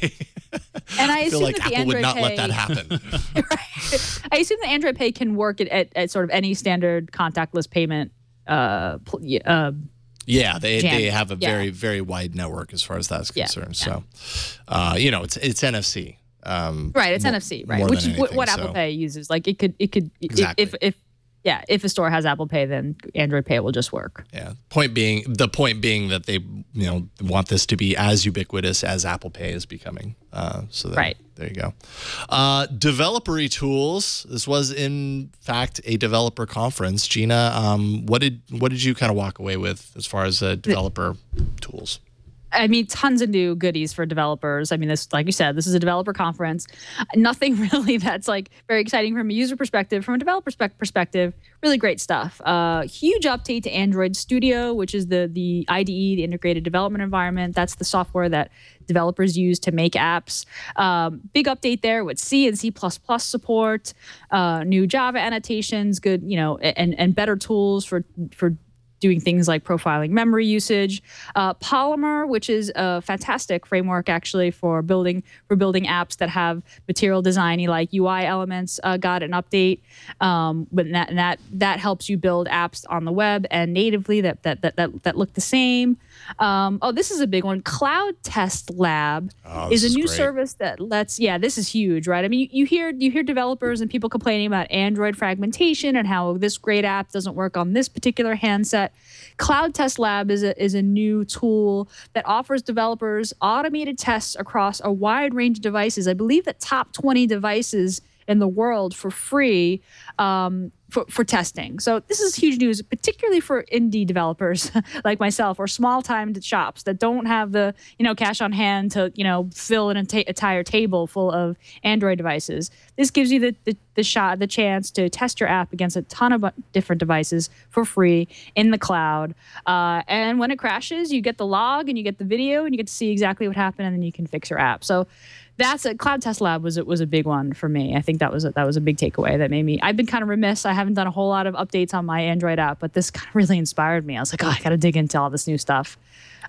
And I feel like that Apple would not let that happen. Right. I assume the Android Pay can work at sort of any standard contactless payment yeah, they have a very, very wide network as far as that's concerned. Yeah. So, it's NFC. Right, it's NFC, right? Which what Apple Pay uses. Like it could exactly. if if a store has Apple Pay, then Android Pay will just work. Yeah. The point being that they want this to be as ubiquitous as Apple Pay is becoming. There you go. Developer tools. This was in fact a developer conference. Gina, what did you kind of walk away with as far as developer tools? I mean, tons of new goodies for developers. I mean, this, like you said, this is a developer conference. Nothing really that's like very exciting from a user perspective. From a developer perspective, really great stuff. Huge update to Android Studio, which is the IDE, the integrated development environment. That's the software that developers use to make apps. Big update there with C and C++ support, new Java annotations, good, and better tools for doing things like profiling memory usage. Polymer, which is a fantastic framework actually for building apps that have material designy like UI elements, got an update. But that helps you build apps on the web and natively that look the same. This is a big one. Cloud Test Lab is a new service that lets. Yeah, this is huge, right? I mean, you hear developers and people complaining about Android fragmentation and how this great app doesn't work on this particular handset. Cloud Test Lab is a new tool that offers developers automated tests across a wide range of devices. I believe that top 20 devices in the world for free for testing. So this is huge news, particularly for indie developers like myself or small-time shops that don't have the cash on hand to fill an entire table full of Android devices. This gives you the chance to test your app against a ton of different devices for free in the cloud. And when it crashes, you get the log and you get the video and you get to see exactly what happened, and then you can fix your app. So that's a Cloud Test Lab was a big one for me. I think that was a big takeaway that made me. I've been kind of remiss. I haven't done a whole lot of updates on my Android app, but this kind of really inspired me. I was like, I got to dig into all this new stuff.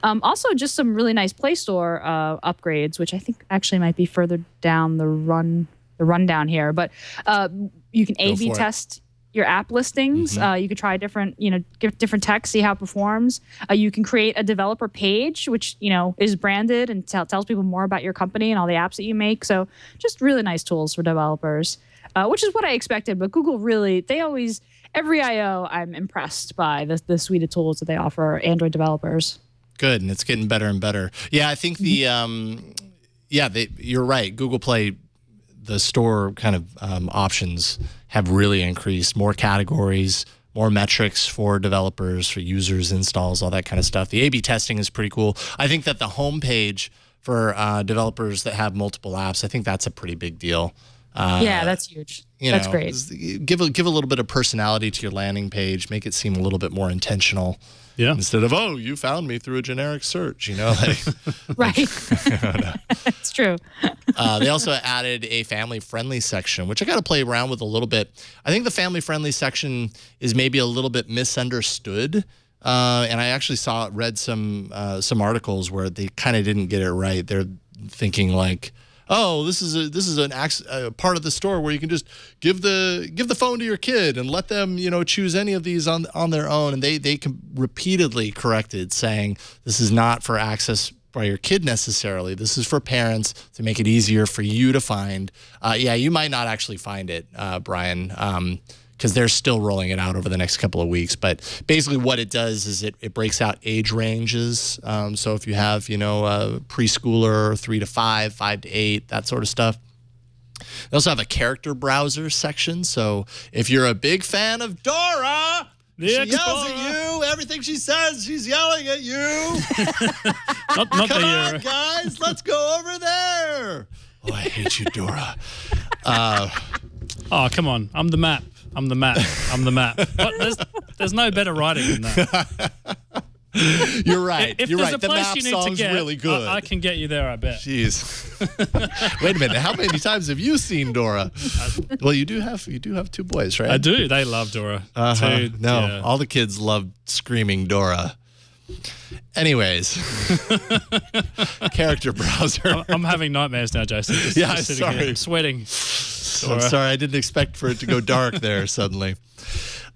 Also, just some really nice Play Store upgrades, which I think actually might be further down the rundown here. But you can A/B test your app listings. You could try different text, see how it performs. You can create a developer page, which is branded and tells people more about your company and all the apps that you make. So just really nice tools for developers, which is what I expected. But Google really, every I/O, I'm impressed by the suite of tools that they offer Android developers. Good, and it's getting better and better. Yeah, I think you're right. Google Play, the store kind of options have really increased. More categories, more metrics for developers, for users, installs, all that kind of stuff. The A/B testing is pretty cool. I think that the homepage for developers that have multiple apps, I think that's a pretty big deal. Yeah, that's huge. That's great. Give a little bit of personality to your landing page. Make it seem a little bit more intentional. Yeah. Instead of, you found me through a generic search, Right. It's true. They also added a family-friendly section, which I got to play around with a little bit. I think the family-friendly section is maybe a little bit misunderstood. And I actually read some articles where they kind of didn't get it right. They're thinking like, this is a part of the store where you can just give the phone to your kid and let them choose any of these on their own, and they repeatedly corrected, saying this is not for access by your kid necessarily. This is for parents to make it easier for you to find. You might not actually find it, Brian, because they're still rolling it out over the next couple of weeks. But basically what it does is it breaks out age ranges. So if you have, a preschooler, 3 to 5, 5 to 8, that sort of stuff. They also have a character browser section. So if you're a big fan of Dora, she yells at you. Everything she says, she's yelling at you. Come on, guys, let's go over there. Oh, I hate you, Dora. Come on. I'm the map. I'm the map. But there's no better writing than that. You're right. If You're there's right. a place you need to get, really good. I can get you there, I bet. Jeez. Wait a minute. How many times have you seen Dora? Well, you do have 2 boys, right? I do. They love Dora. All the kids love screaming Dora. Anyways, character browser. I'm having nightmares now, Jason. Sorry. I'm sweating. I'm sorry. I didn't expect for it to go dark there suddenly.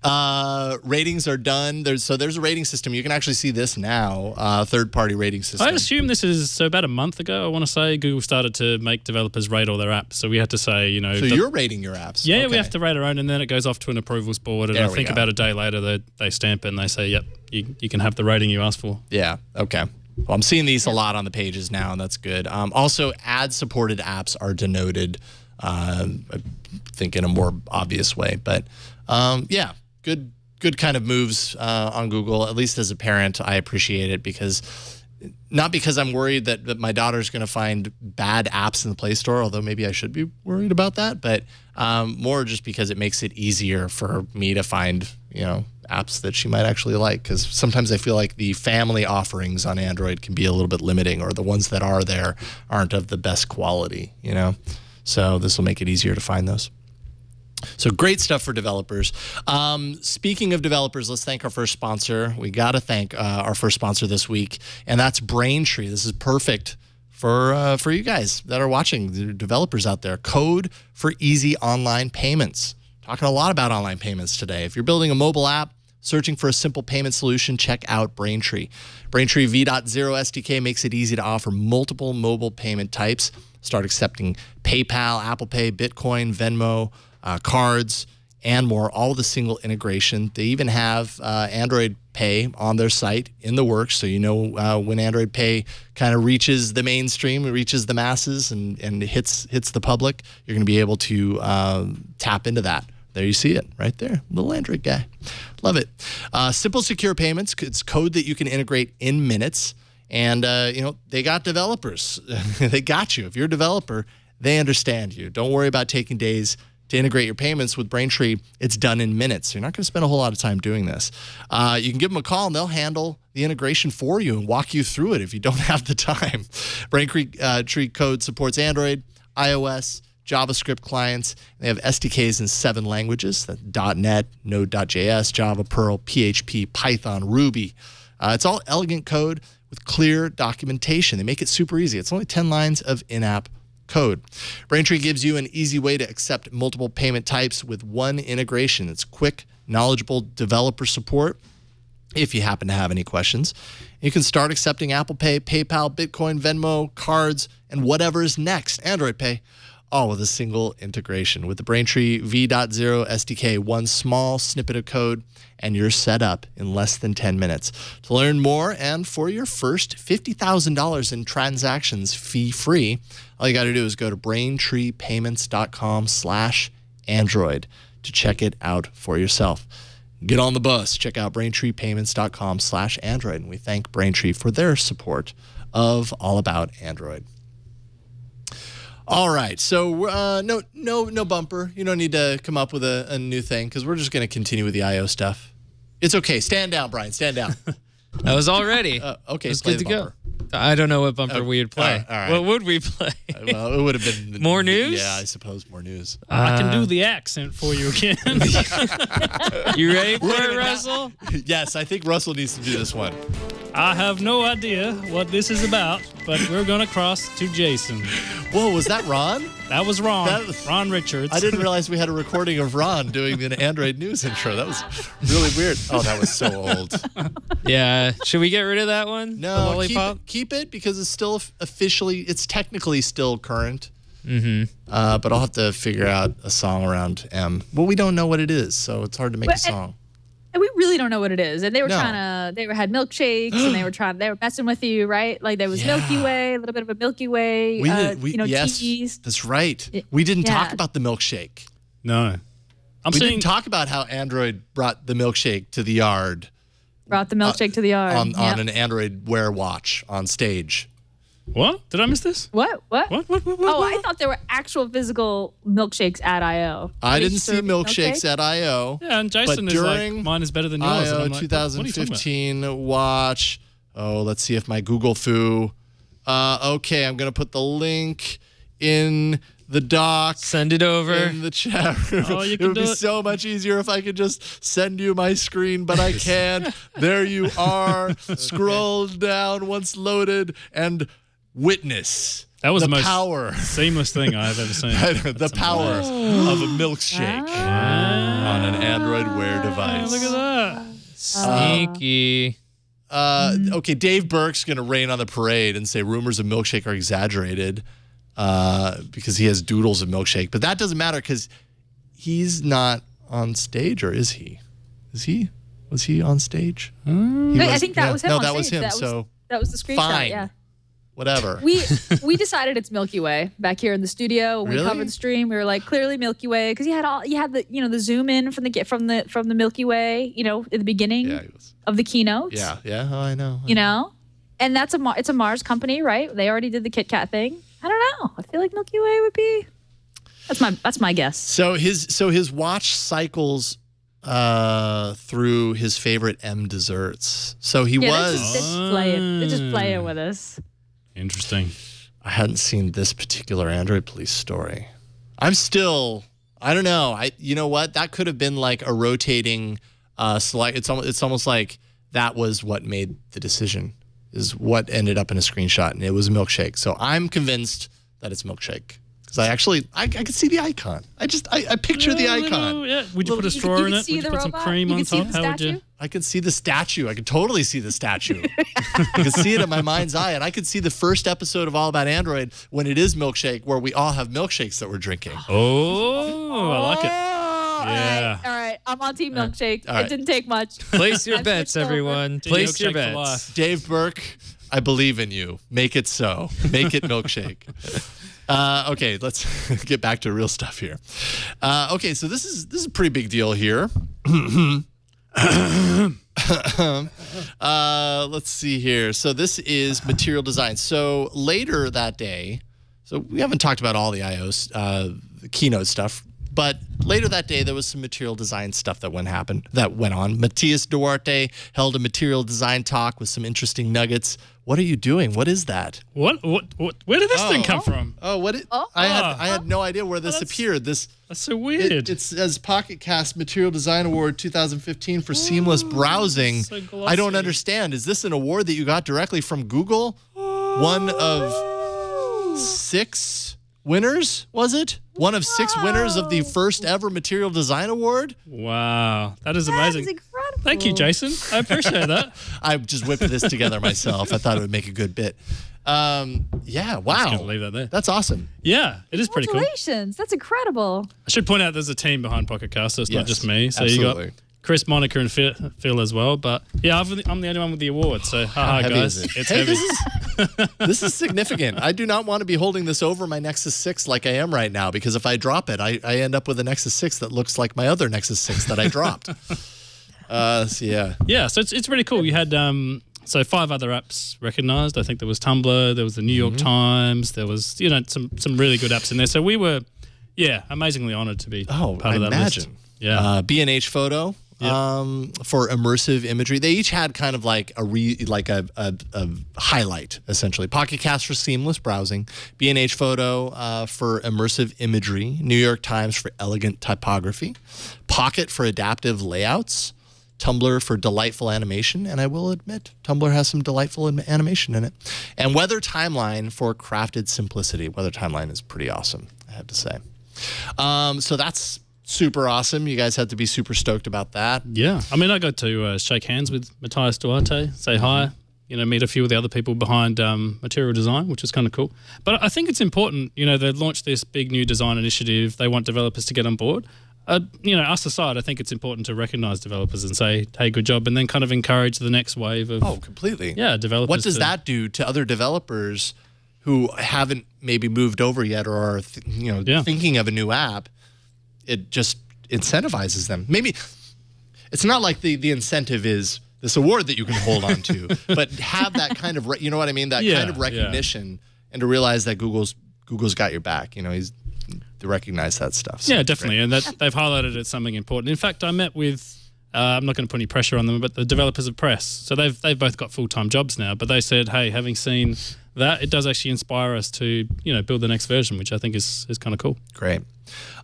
Ratings are done. There's a rating system. You can actually see this now. Third-party rating system. I assume this is so. About a month ago, I want to say Google started to make developers rate all their apps. So we had to say, you know, so you're rating your apps. Yeah, okay. we have to rate our own, and then it goes off to an approvals board. And I think about a day later, they stamp it and they say, "Yep, you can have the rating you asked for." Yeah. Okay. Well, I'm seeing these a lot on the pages now, and that's good. Also, ad-supported apps are denoted, I think, in a more obvious way. But yeah, good kind of moves on Google. At least as a parent, I appreciate it not because I'm worried that my daughter's going to find bad apps in the Play Store, although maybe I should be worried about that. But more just because it makes it easier for me to find, apps that she might actually like, because sometimes I feel like the family offerings on Android can be a little bit limiting, or the ones that are there aren't of the best quality, So this will make it easier to find those. So great stuff for developers. Speaking of developers, let's thank our first sponsor. We got to thank our first sponsor this week, and that's Braintree. This is perfect for you guys that are watching, the developers out there. Code for easy online payments. Talking a lot about online payments today. If you're building a mobile app, searching for a simple payment solution, check out Braintree. Braintree V.0 SDK makes it easy to offer multiple mobile payment types. Start accepting PayPal, Apple Pay, Bitcoin, Venmo, cards, and more, all with a single integration. They even have Android Pay on their site in the works, so when Android Pay kind of reaches the mainstream, it reaches the masses and hits the public, you're going to be able to tap into that. There you see it right there, little Android guy. Love it. Simple, secure payments. It's code that you can integrate in minutes. And, they got developers. They got you. If you're a developer, they understand you. Don't worry about taking days to integrate your payments with Braintree. It's done in minutes. You're not going to spend a whole lot of time doing this. You can give them a call, and they'll handle the integration for you and walk you through it if you don't have the time. Braintree code supports Android, iOS, JavaScript clients. They have SDKs in 7 languages: that's .NET, Node.js, Java, Perl, PHP, Python, Ruby. It's all elegant code with clear documentation. They make it super easy. It's only 10 lines of in-app code. Braintree gives you an easy way to accept multiple payment types with one integration. It's quick, knowledgeable developer support. If you happen to have any questions, you can start accepting Apple Pay, PayPal, Bitcoin, Venmo, cards, and whatever is next, Android Pay, all with a single integration. With the Braintree V.0 SDK, one small snippet of code, and you're set up in less than 10 minutes. To learn more and for your first $50,000 in transactions fee-free, all you got to do is go to braintreepayments.com/Android to check it out for yourself. Get on the bus. Check out braintreepayments.com/Android. And we thank Braintree for their support of All About Android. All right, so no bumper. You don't need to come up with a new thing, because we're just going to continue with the I.O. stuff. It's okay. Stand down, Brian. Stand down. I was all ready. Okay, it's play good the to bumper. go. I don't know what bumper we would play. All right. What would we play? Well, it would have been more news. Yeah, I suppose more news. I can do the accent for you again. You ready for it, Russell? Yes, I think Russell needs to do this one. I have no idea what this is about, but we're going to cross to Jason. Whoa, was that Ron? That was Ron. Ron Richards. I didn't realize we had a recording of Ron doing the Android news intro. That was really weird. Oh, that was so old. Yeah. Should we get rid of that one? No, the lollipop? keep it because it's still it's technically still current. Mm-hmm. But I'll have to figure out a song around M. Well, we don't know what it is, so it's hard to make a song. And we really don't know what it is. And they were they had milkshakes and they were messing with you, right? Like there was Milky Way, a little bit of a Milky Way, yes, teas. That's right. We didn't talk about the milkshake. No. We didn't talk about how Android brought the milkshake to the yard. Brought the milkshake to the yard. On an Android Wear watch on stage. What? Did I miss this? What? What? I thought there were actual physical milkshakes at I.O. I didn't see milkshakes at I.O. Yeah, and Jason is like, mine is better than yours. I.O. And I'm 2015 watch. Oh, let's see if my Google foo. Okay, I'm going to put the link in the doc. Send it over. In the chat room. Oh, you it can would do be it. so much easier if I could just send you my screen, but I can't. There you are. Scroll down once loaded and witness That was the most power. seamless thing I've ever seen. The power of a milkshake on an Android Wear device. Look at that. Sneaky. Okay, Dave Burke's going to rain on the parade and say rumors of milkshake are exaggerated because he has doodles of milkshake. But that doesn't matter because he's not on stage, or is he? Is he? Was he on stage? I think that was him. No, on that stage. was him. That was the screenshot. Fine. Yeah. Whatever. We decided it's Milky Way back here in the studio. When Really? we covered the stream. We were like, clearly Milky Way, because you had the the zoom in from the Milky Way, at the beginning of the keynote. Yeah. Oh, I know. And it's a Mars company, right? They already did the Kit Kat thing. I don't know. I feel like Milky Way would be. That's my guess. So his watch cycles through his favorite M desserts. So he was. They're just playing with us. Interesting. I hadn't seen this particular Android police story. I don't know. You know what? That could have been like a rotating select. It's almost like that was what made the decision, is what ended up in a screenshot, and it was a milkshake. So I'm convinced that it's milkshake. Because I could see the icon. I picture the icon. Yeah. Would you put a straw in it? Would you put some cream on top? How would you? I could see the statue. I could totally see the statue. I could see it in my mind's eye. And I could see the first episode of All About Android when it is milkshake, where we all have milkshakes that we're drinking. Oh, I like it. Yeah. All right. I'm on Team Milkshake. All right. It didn't take much. Place your bets, everyone. Place your Milkshake for bets. life. Dave Burke, I believe in you. Make it so. Make it milkshake. Okay, let's get back to real stuff here. Okay, so this is a pretty big deal here. Let's see here. So this is material design. So later that day, so we haven't talked about all the I/Os, the keynote stuff, but later that day there was some material design stuff that went on. Matias Duarte held a material design talk with some interesting nuggets. What are you doing? What is that? What? Where did this thing come from? I had no idea where this appeared. That's so weird. It says Pocket Cast Material Design Award 2015 for seamless browsing. So glossy. I don't understand. Is this an award that you got directly from Google? One of 6 winners, was it? One of 6 winners of the first ever Material Design Award? Wow, that is amazing. That's incredible. Thank you, Jason. I appreciate that. I just whipped this together myself. I thought it would make a good bit. Yeah, wow. Just gonna leave that there. That's awesome. Yeah, it is pretty cool. Congratulations. That's incredible. I should point out there's a team behind Pocket Cast, so it's not just me. So absolutely. you got Chris, Monica, and Phil as well. But yeah, I'm the only one with the award. So haha, heavy guys, is it? it's Hey, heavy. This is significant. I do not want to be holding this over my Nexus 6 like I am right now, because if I drop it, I end up with a Nexus 6 that looks like my other Nexus 6 that I dropped. So yeah. Yeah, so it's really cool. You had so 5 other apps recognized. I think there was Tumblr, there was the New York Times, there was some really good apps in there. So we were amazingly honored to be part of that list. Yeah. B&H Photo. For immersive imagery, they each had kind of like a highlight, essentially. Pocket Cast for seamless browsing, B&H Photo for immersive imagery, New York Times for elegant typography, Pocket for adaptive layouts, Tumblr for delightful animation, and I will admit, Tumblr has some delightful animation in it, and Weather Timeline for crafted simplicity. Weather Timeline is pretty awesome, I have to say. So that's super awesome. You guys had to be super stoked about that. Yeah. I mean, I got to shake hands with Matias Duarte, say hi, meet a few of the other people behind material design, which is kind of cool. But I think it's important, they've launched this big new design initiative. They want developers to get on board. Us aside, I think it's important to recognize developers and say, hey, good job, and then kind of encourage the next wave of... Oh, completely. Yeah, developers. What does that do to other developers who haven't maybe moved over yet or are thinking of a new app? It just incentivizes them. Maybe it's not like the incentive is this award that you can hold on to, but have that kind of, you know what I mean? That kind of recognition and to realize that Google's got your back. They recognize that stuff. So yeah, definitely. And that they've highlighted it as something important. In fact, I met with, I'm not going to put any pressure on them, but the developers of Press. So they've both got full-time jobs now, but they said, hey, having seen that, it does actually inspire us to, build the next version, which I think is kind of cool. Great.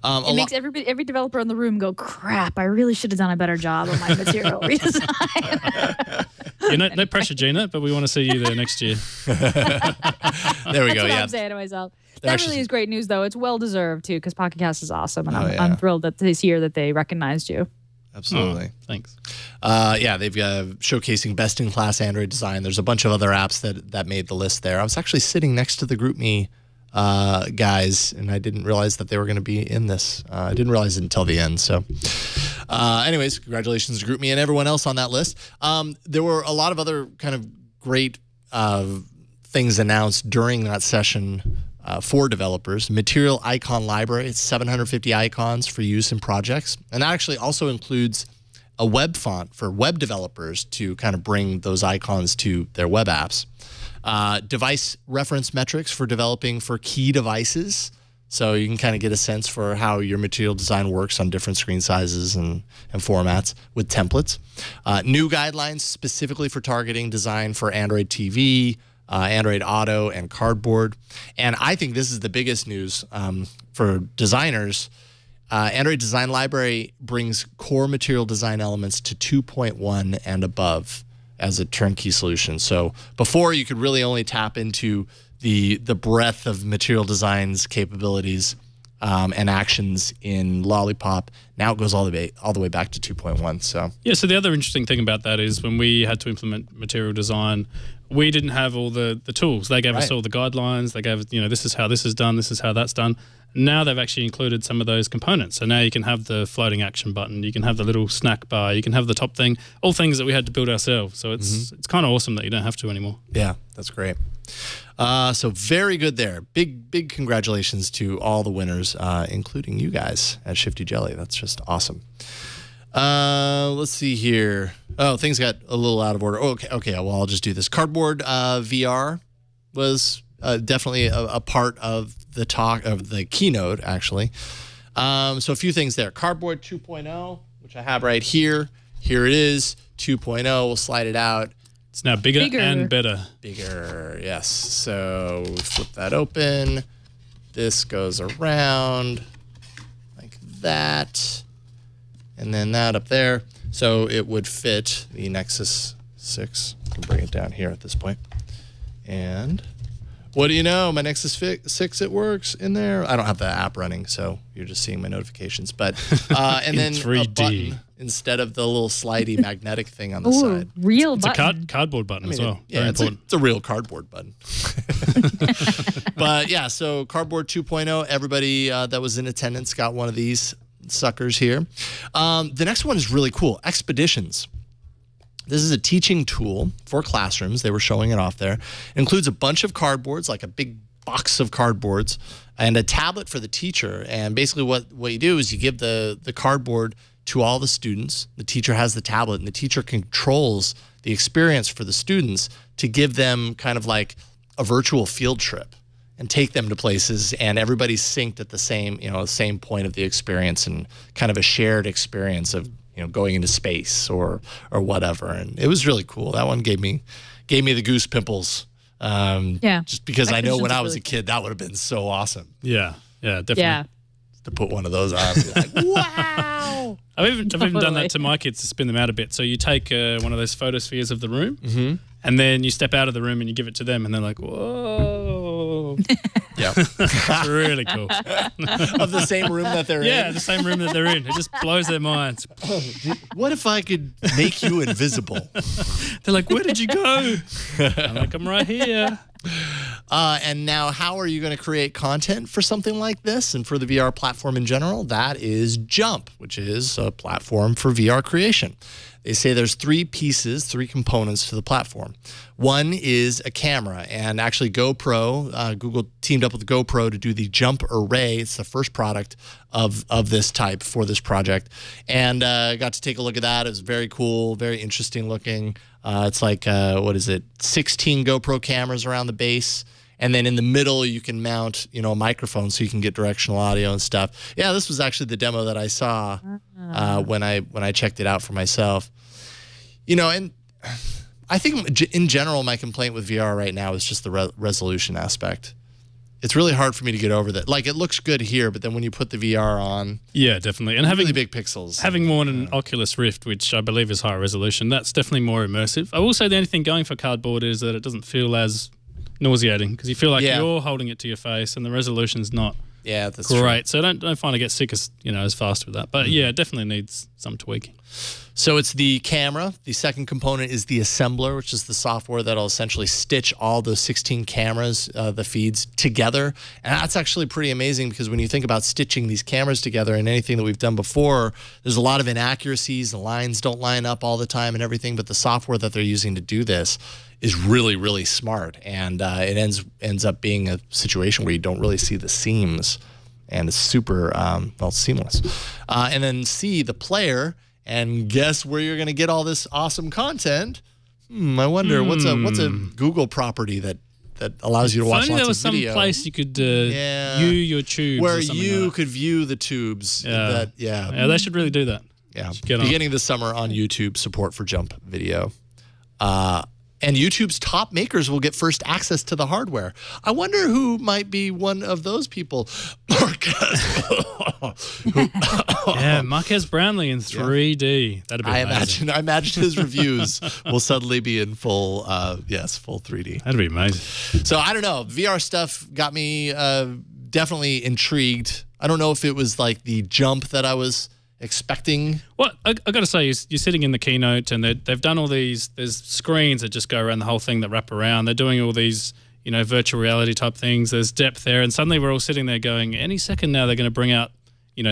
It makes every developer in the room go, crap, I really should have done a better job on my material redesign. No pressure, Gina, but we want to see you there next year. There we That's go. what Yeah. I'm saying to myself. That really is great news, though. It's well deserved too, because Pocket Cast is awesome, and I'm thrilled that this year that they recognized you. Absolutely. Thanks. Yeah, they've showcasing best-in-class Android design. There's a bunch of other apps that made the list there. I was actually sitting next to the GroupMe guys, and I didn't realize that they were going to be in this. I didn't realize it until the end. So, anyways, congratulations to GroupMe and everyone else on that list. There were a lot of other kind of great things announced during that session for developers. Material Icon Library, it's 750 icons for use in projects. And that actually also includes a web font for web developers to kind of bring those icons to their web apps. Device reference metrics for developing for key devices. So you can kind of get a sense for how your material design works on different screen sizes and formats with templates. New guidelines specifically for targeting design for Android TV, Android Auto, and Cardboard. And I think this is the biggest news for designers. Android Design Library brings core material design elements to 2.1 and above as a turnkey solution. So before, you could really only tap into the breadth of material design's capabilities and actions in Lollipop. Now it goes all the way back to 2.1. So yeah. So the other interesting thing about that is when we had to implement material design, we didn't have all the tools. They gave us all the guidelines. They gave us, this is how this is done. This is how that's done. Now they've actually included some of those components. So now you can have the floating action button. You can have the little snack bar. You can have the top thing. All things that we had to build ourselves. So it's kind of awesome that you don't have to anymore. Yeah, that's great. So very good there. Big congratulations to all the winners, including you guys at Shifty Jelly. That's just awesome. Let's see here. Oh, things got a little out of order. Oh, okay. Well, I'll just do this. Cardboard VR was definitely a part of the talk of the keynote, actually. So a few things there. Cardboard 2.0, which I have right here. Here it is, 2.0. We'll slide it out. It's now bigger and better. Bigger, yes. So we flip that open. This goes around like that. And then that up there. So it would fit the Nexus 6. I can bring it down here at this point. And what do you know? My Nexus 6, it works in there. I don't have the app running, so you're just seeing my notifications. But and then 3D. a button instead of the little slidey magnetic thing on the side. Real It's button. a cardboard button as well. Yeah, it's a real cardboard button. But yeah, so Cardboard 2.0, everybody that was in attendance got one of these suckers here. The next one is really cool. Expeditions. This is a teaching tool for classrooms. They were showing it off there. It includes a bunch of cardboards, like a big box of cardboards, and a tablet for the teacher. And basically what you do is you give the cardboard to all the students. The teacher has the tablet, and the teacher controls the experience for the students to give them kind of like a virtual field trip and take them to places, and everybody's synced at the same point of the experience, and kind of a shared experience of going into space or whatever. And it was really cool. That one gave me the goose pimples. Just because I know when I was a kid, that would have been so awesome. Yeah, definitely. Yeah. To put one of those on, and be like, wow. I've even done that to my kids to spin them out a bit. So you take one of those photospheres of the room, and then you step out of the room and you give it to them, and they're like, whoa. Yeah. It's really cool. Of the same room that they're in? Yeah, the same room that they're in. It just blows their minds. What if I could make you invisible? They're like, where did you go? I'm like, I'm right here. And now, how are you going to create content for something like this and for the VR platform in general? That is Jump, which is a platform for VR creation. They say there's three components to the platform. One is a camera, and actually GoPro, Google teamed up with GoPro to do the Jump Array. It's the first product of this type for this project. And got to take a look at that. It was very cool, very interesting looking. It's like, 16 GoPro cameras around the base. And then in the middle, you can mount, a microphone so you can get directional audio and stuff. Yeah, this was actually the demo that I saw when I checked it out for myself. And I think in general, my complaint with VR right now is just the resolution aspect. It's really hard for me to get over that. Like, it looks good here, but then when you put the VR on, yeah, definitely. And having really big pixels, having worn an Oculus Rift, which I believe is higher resolution, that's definitely more immersive. I will say the only thing going for cardboard is that it doesn't feel as nauseating because you feel like you're holding it to your face, and the resolution's not that's great. true. So don't find I get sick as fast with that. But yeah, it definitely needs some tweaking. So it's the camera. The second component is the assembler, which is the software that'll essentially stitch all those 16 cameras, the feeds together. And that's actually pretty amazing because when you think about stitching these cameras together and anything that we've done before, there's a lot of inaccuracies. The lines don't line up all the time and everything. But the software that they're using to do this is really, really smart. And it ends up being a situation where you don't really see the seams. And it's super, seamless. And then C, the player. And guess where you're going to get all this awesome content? I wonder what's a Google property that allows you to watch lots of video. There was some place you could view your tubes, where you could view the tubes. Yeah, they should really do that. Yeah, beginning this summer on YouTube, support for jump video. And YouTube's top makers will get first access to the hardware. I wonder who might be one of those people. Marquez Brownlee in 3D. That'd be amazing. I imagine his reviews will suddenly be in full 3D. That'd be amazing. So I don't know. VR stuff got me definitely intrigued. I don't know if it was like the jump that I was expecting. Well, I got to say, you're sitting in the keynote and they've done all these, there's screens that just go around the whole thing that wrap around. They're doing all these, virtual reality type things. There's depth there. And suddenly we're all sitting there going, any second now they're going to bring out,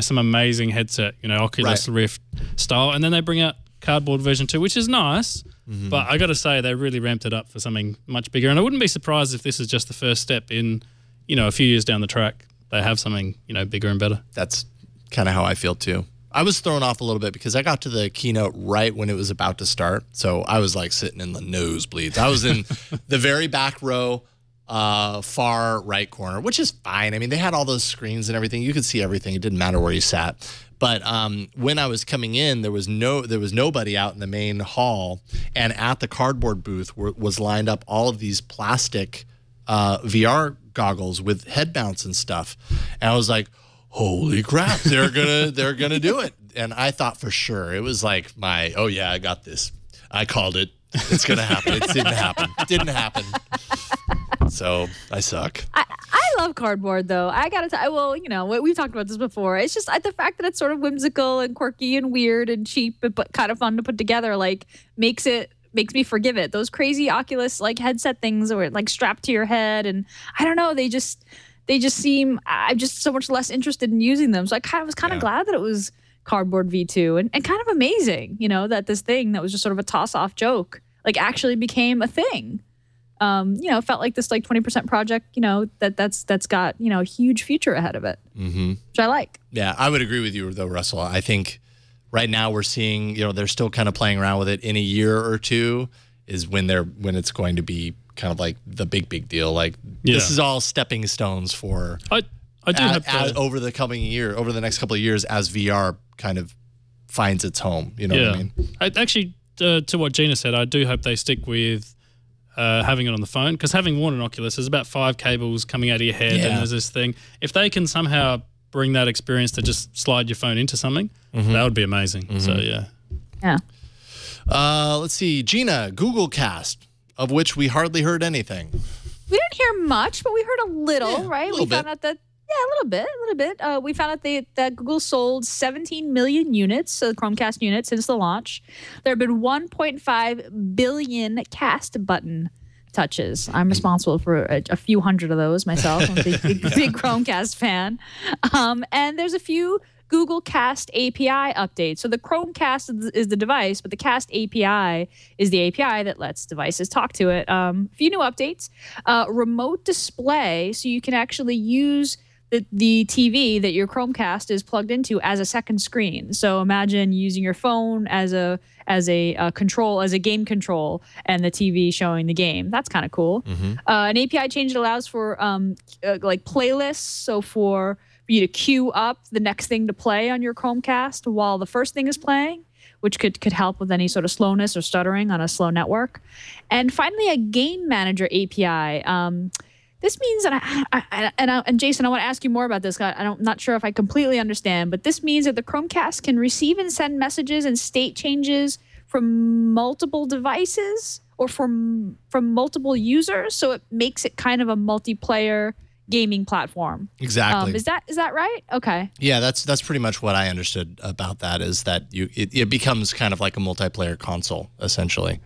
some amazing headset, Oculus Rift style. And then they bring out cardboard version 2, which is nice. But I got to say, they really ramped it up for something much bigger. And I wouldn't be surprised if this is just the first step in, a few years down the track, they have something, bigger and better. That's kind of how I feel too. I was thrown off a little bit because I got to the keynote right when it was about to start. So I was like sitting in the nosebleeds. I was in the very back row, far right corner, which is fine. I mean, they had all those screens and everything. You could see everything. It didn't matter where you sat. But when I was coming in, there was nobody out in the main hall. And at the cardboard booth was lined up all of these plastic VR goggles with head mounts and stuff. And I was like, holy crap, they're gonna do it. And I thought for sure it was like I got this. I called it. It's gonna happen. It didn't happen. It didn't happen. So I suck. I love cardboard though. I gotta tell we've talked about this before. It's just the fact that it's sort of whimsical and quirky and weird and cheap, but kind of fun to put together, makes me forgive it. Those crazy Oculus headset things or strapped to your head, and I don't know, they just seem, I'm just so much less interested in using them. So I was kind of glad that it was cardboard V2 and kind of amazing, that this thing that was just sort of a toss-off joke, actually became a thing. It felt like this 20% project, that's got, a huge future ahead of it, which I like. Yeah, I would agree with you though, Russell. I think right now we're seeing, they're still kind of playing around with it. In a year or two is when it's going to be kind of like the big deal. This is all stepping stones for I do hope over the next couple of years as VR kind of finds its home. You know what I mean? Actually, to what Gina said, I do hope they stick with having it on the phone, because having worn an Oculus, there's about 5 cables coming out of your head and there's this thing. If they can somehow bring that experience to just slide your phone into something, that would be amazing. So Yeah. Let's see. Gina, Google Cast, of which we hardly heard anything. We didn't hear much, but we heard a little, right? We found out that, a little bit. We found out that Google sold 17 million units, so Chromecast units, since the launch. There have been 1.5 billion cast button touches. I'm responsible for a few hundred of those myself. I'm a big Chromecast fan. And there's a few Google Cast API updates. So the Chromecast is the device, but the Cast API is the API that lets devices talk to it. A few new updates. Remote display, so you can actually use the TV that your Chromecast is plugged into as a second screen. So imagine using your phone as a control, as a game control, and the TV showing the game. That's kind of cool. An API change that allows for playlists. So for you to queue up the next thing to play on your Chromecast while the first thing is playing, which could help with any sort of slowness or stuttering on a slow network. And finally, a game manager API. this means that and Jason, I want to ask you more about this. I'm not sure if I completely understand, but this means that the Chromecast can receive and send messages and state changes from multiple devices or from multiple users, so it makes it kind of a multiplayer gaming platform. Exactly. Is that right? Okay. Yeah, that's pretty much what I understood about that. Is that it becomes kind of like a multiplayer console essentially.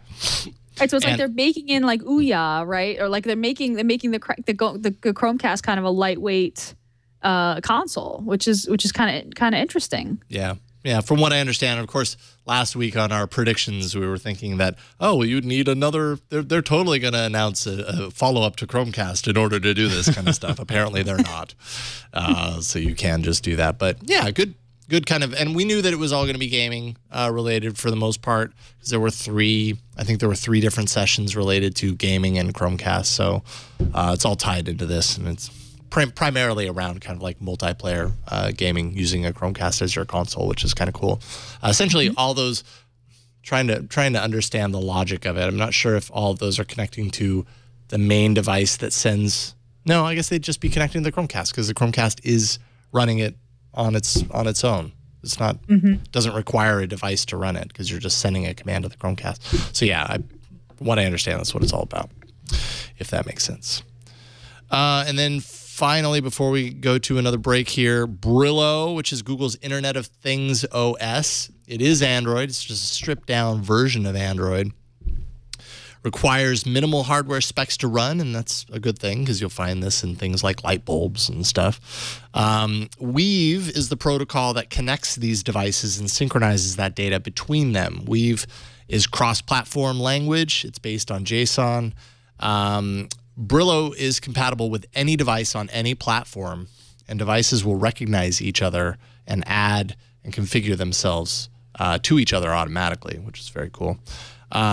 Right, so it's like they're baking in like Ouya, right? Or like they're making the Chromecast kind of a lightweight console, which is kind of interesting. Yeah. From what I understand, of course, last week on our predictions, we were thinking that you'd need another. They're totally going to announce a follow up to Chromecast in order to do this kind of stuff. Apparently, they're not. So you can just do that. But yeah, good kind of. And we knew that it was all going to be gaming related for the most part, because there were three different sessions related to gaming and Chromecast. So it's all tied into this, and it's primarily around kind of like multiplayer gaming using a Chromecast as your console, which is kind of cool. Essentially, all those trying to understand the logic of it. I'm not sure if all of those are connecting to the main device that sends. No, I guess they'd just be connecting to the Chromecast, because the Chromecast is running it on its own. It's not doesn't require a device to run it, because you're just sending a command to the Chromecast. So yeah, what I understand, that's what it's all about, if that makes sense. And then finally, before we go to another break here, Brillo, which is Google's Internet of Things OS. It is Android. It's just a stripped-down version of Android. Requires minimal hardware specs to run, and that's a good thing, because you'll find this in things like light bulbs and stuff. Weave is the protocol that connects these devices and synchronizes that data between them. Weave is cross-platform language. It's based on JSON. Brillo is compatible with any device on any platform, and devices will recognize each other and add and configure themselves to each other automatically, which is very cool.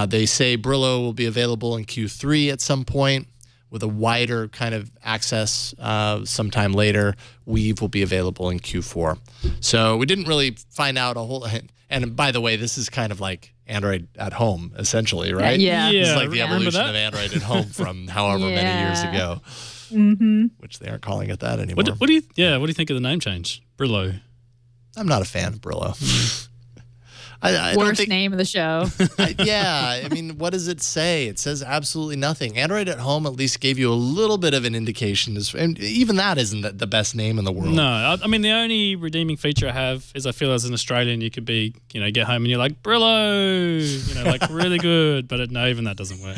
They say Brillo will be available in Q3 at some point, with a wider kind of access sometime later. Weave will be available in Q4. So we didn't really find out a whole. And by the way, this is kind of like Android at home, essentially, right? Yeah. This is like the evolution of Android at home from however many years ago, which they aren't calling it that anymore. What do you think of the name change, Brillo? I'm not a fan of Brillo. I Worst don't think, name of the show. I mean, what does it say? It says absolutely nothing. Android at Home at least gave you a little bit of an indication, and even that isn't the best name in the world. No, I mean, the only redeeming feature I have is I feel as an Australian, you could be, get home and you're like, Brillo, like really good, but no, even that doesn't work.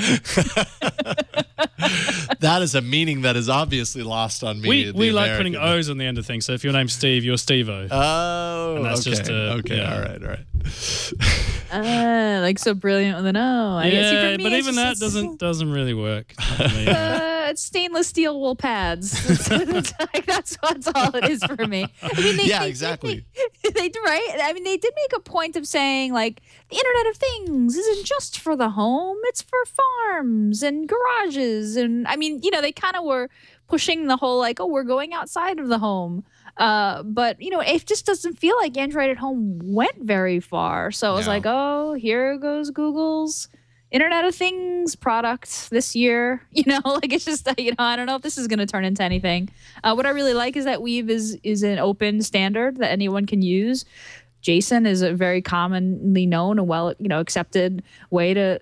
That is a meaning that is obviously lost on me. We like putting O's on the end of things. So if your name's Steve, you're Steve-O. Oh, and that's okay. Yeah. All right. Like so brilliant with an O. I guess for me, but even that doesn't really work. It's stainless steel wool pads. That's all it is for me. I mean, exactly. They right? I mean, they did make a point of saying like the Internet of Things isn't just for the home; it's for farms and garages, and I mean, they kind of were pushing the whole like, oh, we're going outside of the home. But it just doesn't feel like Android at Home went very far. So I was like, oh, here goes Google's Internet of Things product this year. Like it's just I don't know if this is going to turn into anything. What I really like is that Weave is an open standard that anyone can use. JSON is a very commonly known and well accepted way to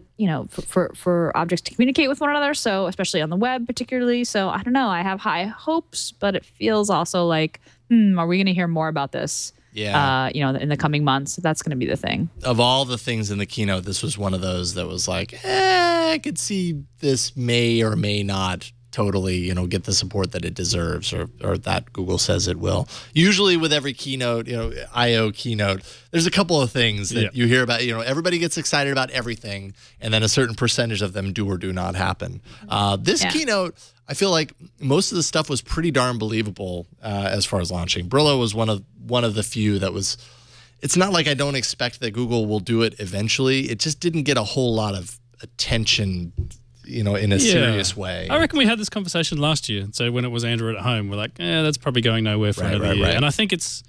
for objects to communicate with one another. So especially on the web, particularly. So I don't know. I have high hopes, but it feels also like, are we going to hear more about this? Yeah. In the coming months, that's going to be the thing. Of all the things in the keynote, this was one of those that was like, I could see this may or may not totally, get the support that it deserves or that Google says it will. Usually with every keynote, I/O keynote, there's a couple of things that you hear about, everybody gets excited about everything, and then a certain percentage of them do or do not happen. This keynote, I feel like most of the stuff was pretty darn believable as far as launching. Brillo was one of the few that was. It's not like I don't expect that Google will do it eventually. It just didn't get a whole lot of attention, in a serious way. I reckon we had this conversation last year. So when it was Android at Home, we're like, that's probably going nowhere for another year. Right. And I think it's,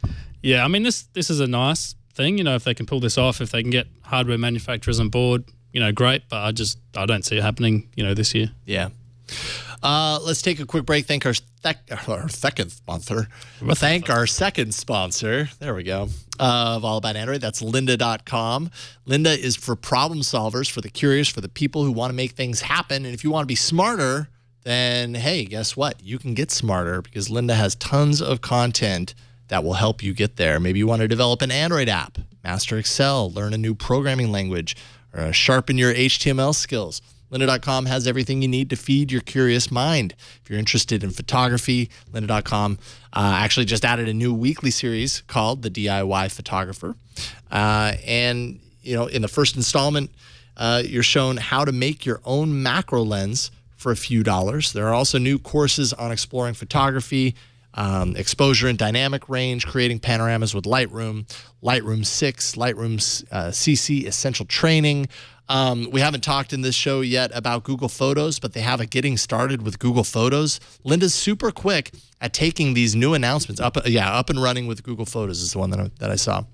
I mean, this is a nice thing, if they can pull this off, if they can get hardware manufacturers on board, great. But I don't see it happening, this year. Yeah. Let's take a quick break. Thank our second sponsor. Thank our second sponsor. There we go. Of All About Android. That's lynda.com. Lynda is for problem solvers, for the curious, for the people who want to make things happen. And if you want to be smarter, then hey, guess what? You can get smarter because Lynda has tons of content that will help you get there. Maybe you want to develop an Android app, master Excel, learn a new programming language, or sharpen your HTML skills. Lynda.com has everything you need to feed your curious mind. If you're interested in photography, Lynda.com actually just added a new weekly series called The DIY Photographer. And, you know, in the first installment, you're shown how to make your own macro lens for a few dollars. There are also new courses on exploring photography, exposure and dynamic range, creating panoramas with Lightroom, Lightroom 6, Lightroom CC Essential Training. We haven't talked in this show yet about Google Photos, but they have a getting started with Google Photos. Lynda's super quick at taking these new announcements up and running with Google Photos is the one that I saw.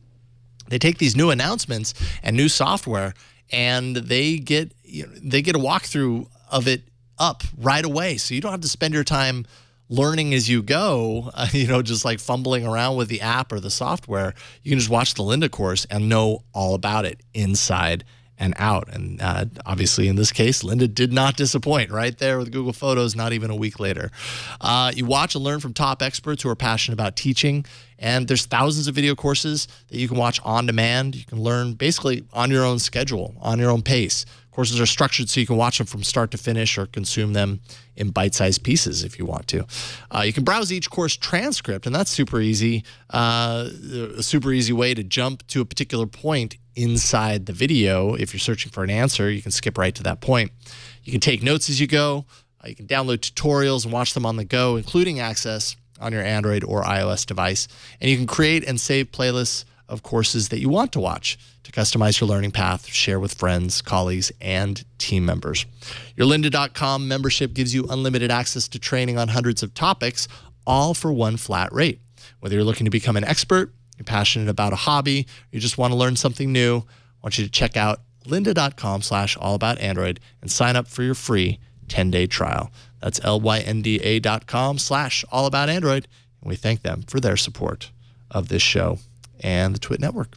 They take these new announcements and new software, and they get a walkthrough of it up right away, so you don't have to spend your time learning as you go, just like fumbling around with the app or the software. You can just watch the Lynda course and know all about it inside and out. And obviously, in this case, Lynda did not disappoint right there with Google Photos, not even a week later. You watch and learn from top experts who are passionate about teaching, and there's thousands of video courses that you can watch on demand. You can learn basically on your own schedule, on your own pace. Courses are structured so you can watch them from start to finish or consume them in bite-sized pieces if you want to. You can browse each course transcript, and that's super easy. A super easy way to jump to a particular point inside the video. If you're searching for an answer, you can skip right to that point. You can take notes as you go. You can download tutorials and watch them on the go, including access on your Android or iOS device. And you can create and save playlists of courses that you want to watch to customize your learning path, share with friends, colleagues, and team members. Your lynda.com membership gives you unlimited access to training on hundreds of topics, all for one flat rate. Whether you're looking to become an expert, you're passionate about a hobby, or you just want to learn something new, I want you to check out lynda.com/allaboutandroid and sign up for your free 10-day trial. That's lynda.com/allaboutandroid, and we thank them for their support of this show and the Twit Network.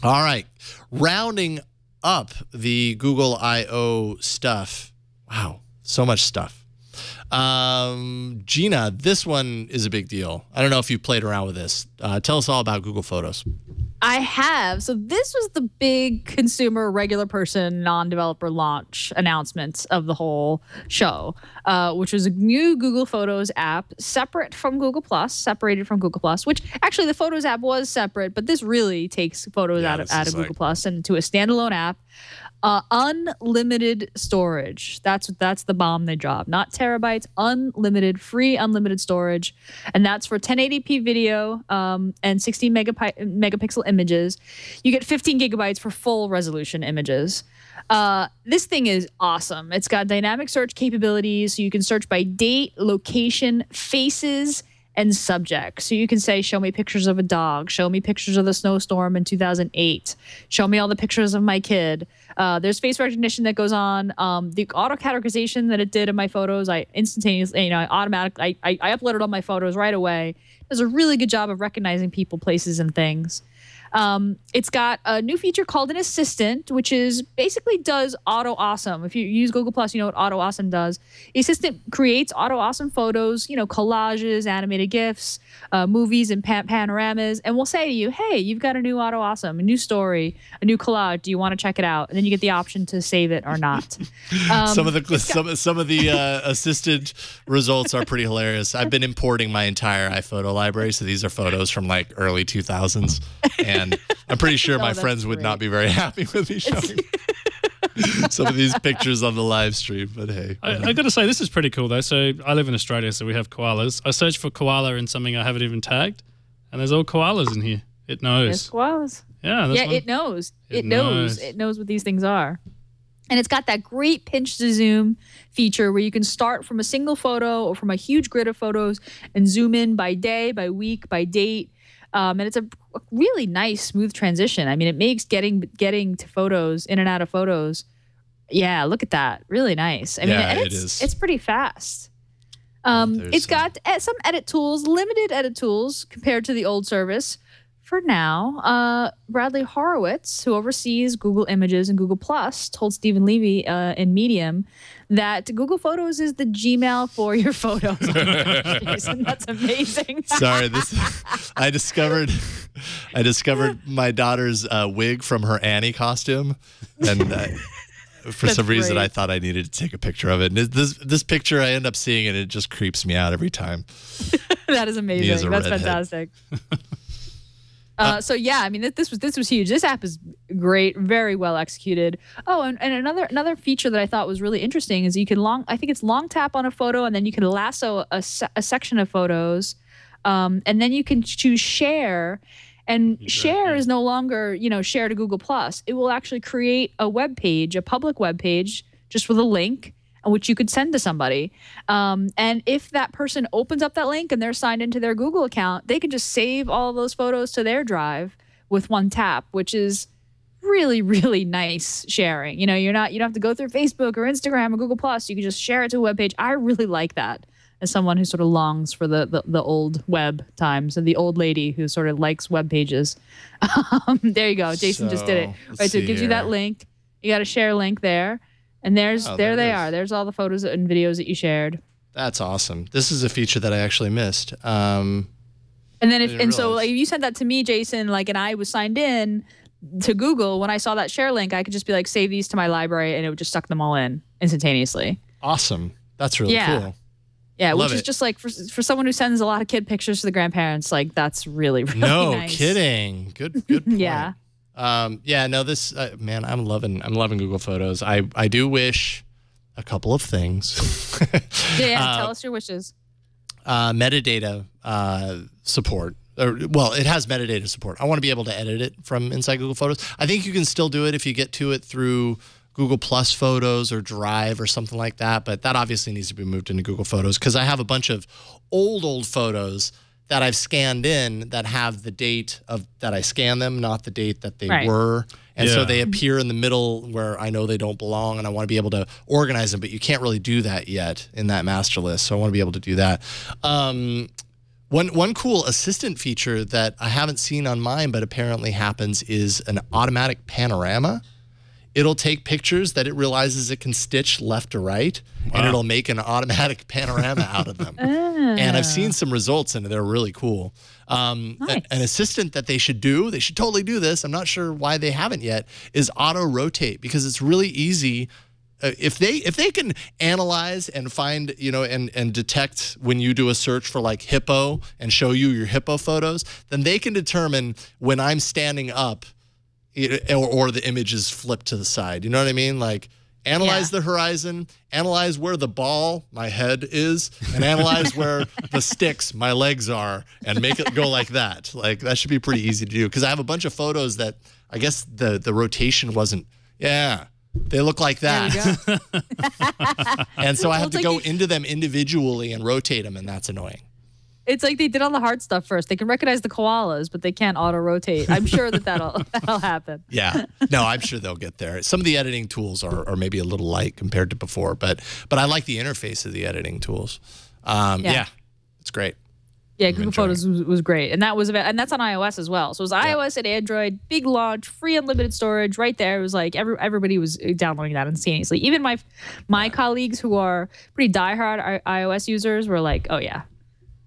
All right, rounding up the Google I/O stuff. Wow, so much stuff. Gina, this one is a big deal. I don't know if you played around with this. Tell us all about Google Photos. I have. So this was the big consumer, regular person, non-developer launch announcement of the whole show, which was a new Google Photos app separate from Google+, separated from Google+, which actually the Photos app was separate, but this really takes photos out of Google+ and into a standalone app. Unlimited storage. That's the bomb they dropped. Not terabytes, unlimited, free unlimited storage. And that's for 1080p video and 16 megapixel images. You get 15 gigabytes for full resolution images. This thing is awesome. It's got dynamic search capabilities, so you can search by date, location, faces, and subject. So you can say, show me pictures of a dog, show me pictures of the snowstorm in 2008, show me all the pictures of my kid. There's face recognition that goes on. The auto categorization that it did in my photos, I instantaneously, I uploaded all my photos right away. It does a really good job of recognizing people, places, and things. It's got a new feature called an assistant, which is basically does auto awesome. If you use Google+, you know what auto awesome does. The assistant creates auto awesome photos, collages, animated GIFs, movies, and panoramas, and will say to you, hey, you've got a new auto awesome, a new story, a new collage. Do you want to check it out? And then you get the option to save it or not. Some of the assisted results are pretty hilarious. I've been importing my entire iPhoto library, so these are photos from like early 2000s. And I'm pretty sure my friends would not be very happy with me showing some of these pictures on the live stream. But hey, I got to say, this is pretty cool though. So I live in Australia, so we have koalas. I searched for koala in something I haven't even tagged, and there's all koalas in here. It knows. There's koalas. Yeah, it knows. It knows. It knows what these things are. And it's got that great pinch to zoom feature where you can start from a single photo or from a huge grid of photos and zoom in by day, by week, by date. And it's a really nice, smooth transition. I mean, it makes getting to photos, in and out of photos, Yeah, look at that. Really nice. I mean, Yeah, and it is. It's pretty fast. There's It's got some edit tools, limited edit tools compared to the old service. For now, Bradley Horowitz, who oversees Google Images and Google Plus, told Stephen Levy in Medium that Google Photos is the Gmail for your photos. Jason, that's amazing. Sorry, I discovered my daughter's wig from her Annie costume, and for some reason I thought I needed to take a picture of it. And this picture, I end up seeing it, and it just creeps me out every time. That is amazing. That's redhead. fantastic. So yeah, I mean, this was huge. This app is great, very well executed. Oh, and another feature that I thought was really interesting is you can I think it's long tap on a photo, and then you can lasso a section of photos, and then you can choose share. And share is no longer, share to Google Plus. It will actually create a web page, a public web page, just with a link, which you could send to somebody. And if that person opens up that link and they're signed into their Google account, they can just save all of those photos to their drive with one tap, which is really, really nice sharing. You don't have to go through Facebook or Instagram or Google Plus. You can just share it to a web page. I really like that as someone who sort of longs for the old web times and the old lady who sort of likes web pages. There you go. Jason just did it. Right, so it gives you that link. You got a share link there. And there they are. There's all the photos and videos that you shared. That's awesome. This is a feature that I actually missed. So like, if you sent that to me, Jason, and I was signed in to Google, when I saw that share link, I could just be like, save these to my library, and it would just suck them all in instantaneously. Awesome. That's really cool. Yeah, which is just like for someone who sends a lot of kid pictures to the grandparents, like that's really, really nice. No kidding. Good point. Yeah. This man, I'm loving Google Photos. I do wish a couple of things. Tell us your wishes. Metadata support. It has metadata support. I want to be able to edit it from inside Google Photos. I think you can still do it if you get to it through Google Plus Photos or Drive or something like that, but that obviously needs to be moved into Google Photos because I have a bunch of old photos that I've scanned in that have the date of that I scanned them, not the date that they were. And so they appear in the middle where I know they don't belong, and I want to be able to organize them, but you can't really do that yet in that master list. So I want to be able to do that. One cool assistant feature that I haven't seen on mine, but apparently happens, is an automatic panorama. It'll take pictures that it realizes it can stitch left to right, and it'll make an automatic panorama out of them. And I've seen some results, and they're really cool. Nice. An assistant that they should totally do this, I'm not sure why they haven't yet, is auto-rotate, because it's really easy. If they can analyze and find, and detect when you do a search for like hippo and show you your hippo photos, then they can determine when I'm standing up, or the image is flipped to the side. You know what I mean? Like, analyze the horizon, analyze where the ball, my head, is, and analyze where the sticks, my legs, are, and make it go like that. Like, that should be pretty easy to do, because I have a bunch of photos that I guess the rotation wasn't, they look like that. There you go. And so I have to go into them individually and rotate them, and that's annoying. It's like they did all the hard stuff first. They can recognize the koalas, but they can't auto-rotate. I'm sure that'll happen. Yeah. No, I'm sure they'll get there. Some of the editing tools are maybe a little light compared to before, but I like the interface of the editing tools. It's great. Yeah, Google Photos was great. And that's on iOS as well. So it was iOS and Android, big launch, free unlimited storage right there. It was like everybody was downloading that instantaneously. Even my colleagues who are pretty diehard iOS users were like, oh yeah,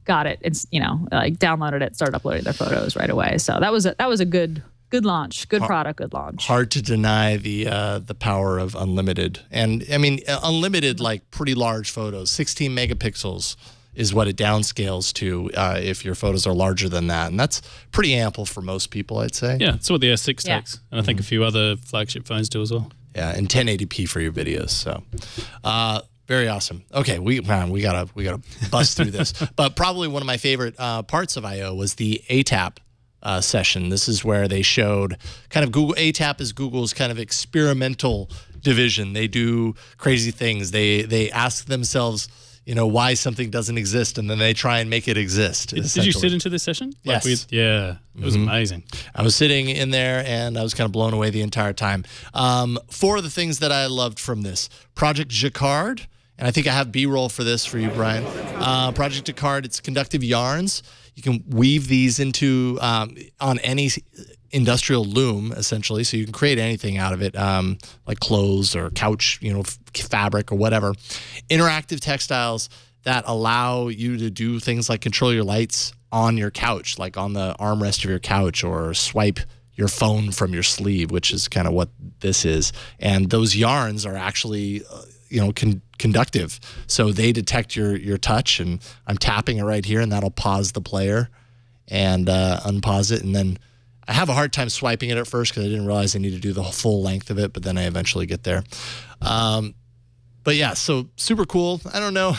got it. It's, like downloaded it, started uploading their photos right away. So that was a good launch, good product, good launch. Hard to deny the power of unlimited. And I mean, unlimited, like pretty large photos, 16 megapixels is what it downscales to if your photos are larger than that. And that's pretty ample for most people, I'd say. Yeah, that's what the S6 takes. And I think a few other flagship phones do as well. Yeah, and 1080p for your videos. So very awesome. Okay, we gotta bust through this. But probably one of my favorite parts of I/O was the ATAP session. This is where they showed kind of ATAP is Google's kind of experimental division. They do crazy things. They ask themselves, why something doesn't exist, and then they try and make it exist. Did you sit into this session? Yes. It was amazing. I was sitting in there, and I was kind of blown away the entire time. 4 of the things that I loved from this. Project Jacquard, and I think I have B-roll for this for you, Brian. Project Jacquard, it's conductive yarns. You can weave these into on any industrial loom, essentially, so you can create anything out of it, like clothes or couch, fabric or whatever. Interactive textiles that allow you to do things like control your lights on your couch, like on the armrest of your couch, or swipe your phone from your sleeve, which is kind of what this is. And those yarns are actually conductive, so they detect your touch, and I'm tapping it right here, and that'll pause the player and unpause it. And then I have a hard time swiping it at first because I didn't realize I need to do the full length of it, but then I eventually get there. But yeah, so super cool. I don't know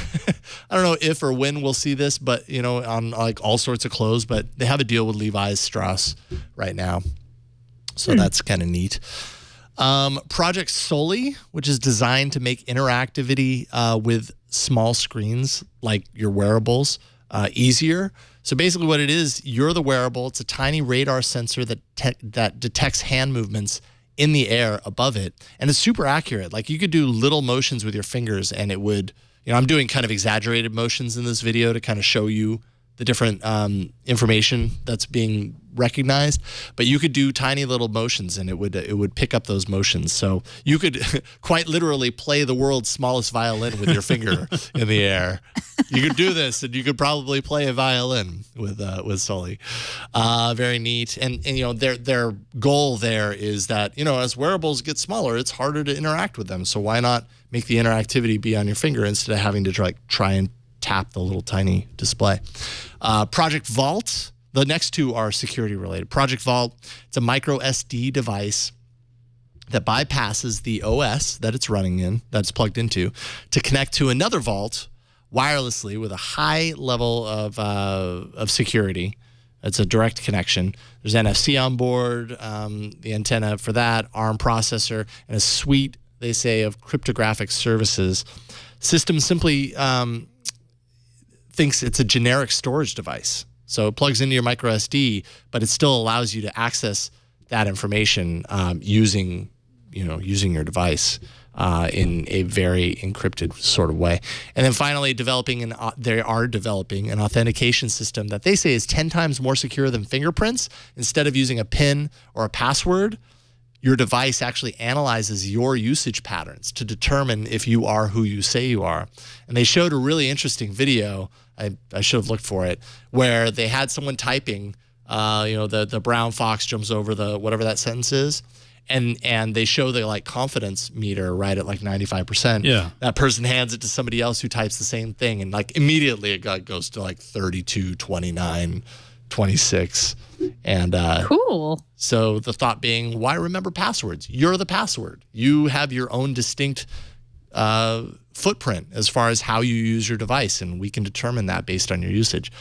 if or when we'll see this, but on like all sorts of clothes. But they have a deal with Levi's Strauss right now, so that's kind of neat. Project Soli, which is designed to make interactivity with small screens like your wearables easier. So basically what it is, you're the wearable. It's a tiny radar sensor that detects hand movements in the air above it. And it's super accurate. Like you could do little motions with your fingers and it would, I'm doing kind of exaggerated motions in this video to kind of show you the different information that's being recognized, but you could do tiny little motions and it would pick up those motions. So you could quite literally play the world's smallest violin with your finger in the air. You could do this, and you could probably play a violin with Soli. Very neat. And their goal there is that as wearables get smaller, it's harder to interact with them. So why not make the interactivity be on your finger instead of having to try and tap the little tiny display. Project Vault, the next 2 are security related. Project Vault, it's a micro SD device that bypasses the OS that it's running in, that it's plugged into, to connect to another vault wirelessly with a high level of security. It's a direct connection. There's NFC on board, the antenna for that, ARM processor, and a suite, they say, of cryptographic services. System simply thinks it's a generic storage device. So it plugs into your micro SD, but it still allows you to access that information using your device in a very encrypted sort of way. And then finally, they are developing an authentication system that they say is 10 times more secure than fingerprints. Instead of using a PIN or a password, your device actually analyzes your usage patterns to determine if you are who you say you are. And they showed a really interesting video, I should have looked for it, where they had someone typing, the brown fox jumps over the whatever that sentence is, and they show the confidence meter right at 95%. Yeah. That person hands it to somebody else who types the same thing, and immediately it goes to 32, 29, 26. And cool. So the thought being, why remember passwords? You're the password. You have your own distinct footprint as far as how you use your device, and we can determine that based on your usage.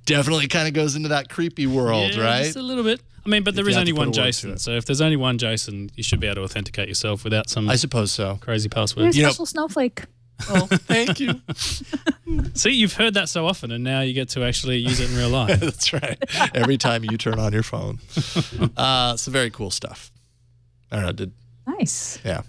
Definitely kind of goes into that creepy world, right? Just a little bit. I mean, but there is only one Jason, so if there's only one Jason, you should be able to authenticate yourself without some, I suppose so, crazy password. You're a special snowflake. Oh, thank you. See, you've heard that so often, and now you get to actually use it in real life. That's right. Every time you turn on your phone. Some very cool stuff. I don't know. Nice. Yeah.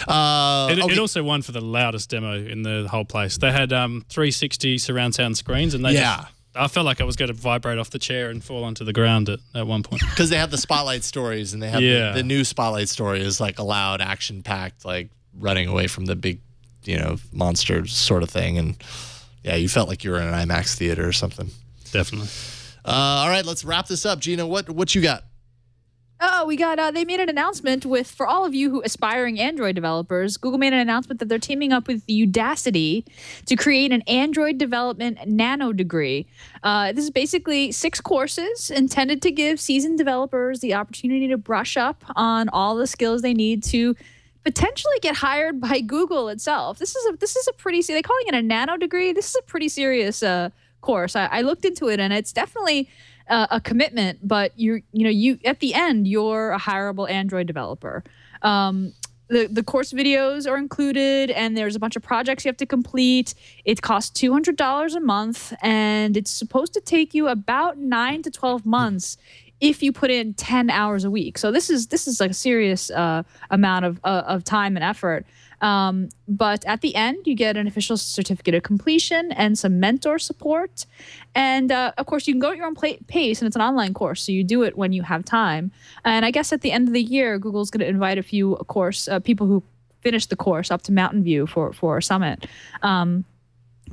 It also won for the loudest demo in the whole place. They had 360 surround sound screens, and I felt like I was going to vibrate off the chair and fall onto the ground at one point. Because they have the spotlight stories, and they have the new spotlight story is a loud, action-packed, running away from the big, monster sort of thing. And yeah, you felt like you were in an IMAX theater or something. Definitely. All right, let's wrap this up. Gina, what you got? Oh, we got, they made an announcement for all of you who aspiring Android developers, Google made an announcement that they're teaming up with Udacity to create an Android development Nanodegree. This is basically 6 courses intended to give seasoned developers the opportunity to brush up on all the skills they need to potentially get hired by Google itself. This is a pretty, they're calling it a Nanodegree. This is a pretty serious course. I looked into it, and it's definitely a commitment, but you at the end, you're a hireable Android developer. the course videos are included, and there's a bunch of projects you have to complete. It costs $200 a month, and it's supposed to take you about 9 to 12 months if you put in 10 hours a week. So this is like a serious amount of time and effort. But at the end, you get an official certificate of completion and some mentor support. And of course, you can go at your own pace, and it's an online course, so you do it when you have time. And I guess at the end of the year, Google's going to invite a few, of course, people who finished the course up to Mountain View for a summit.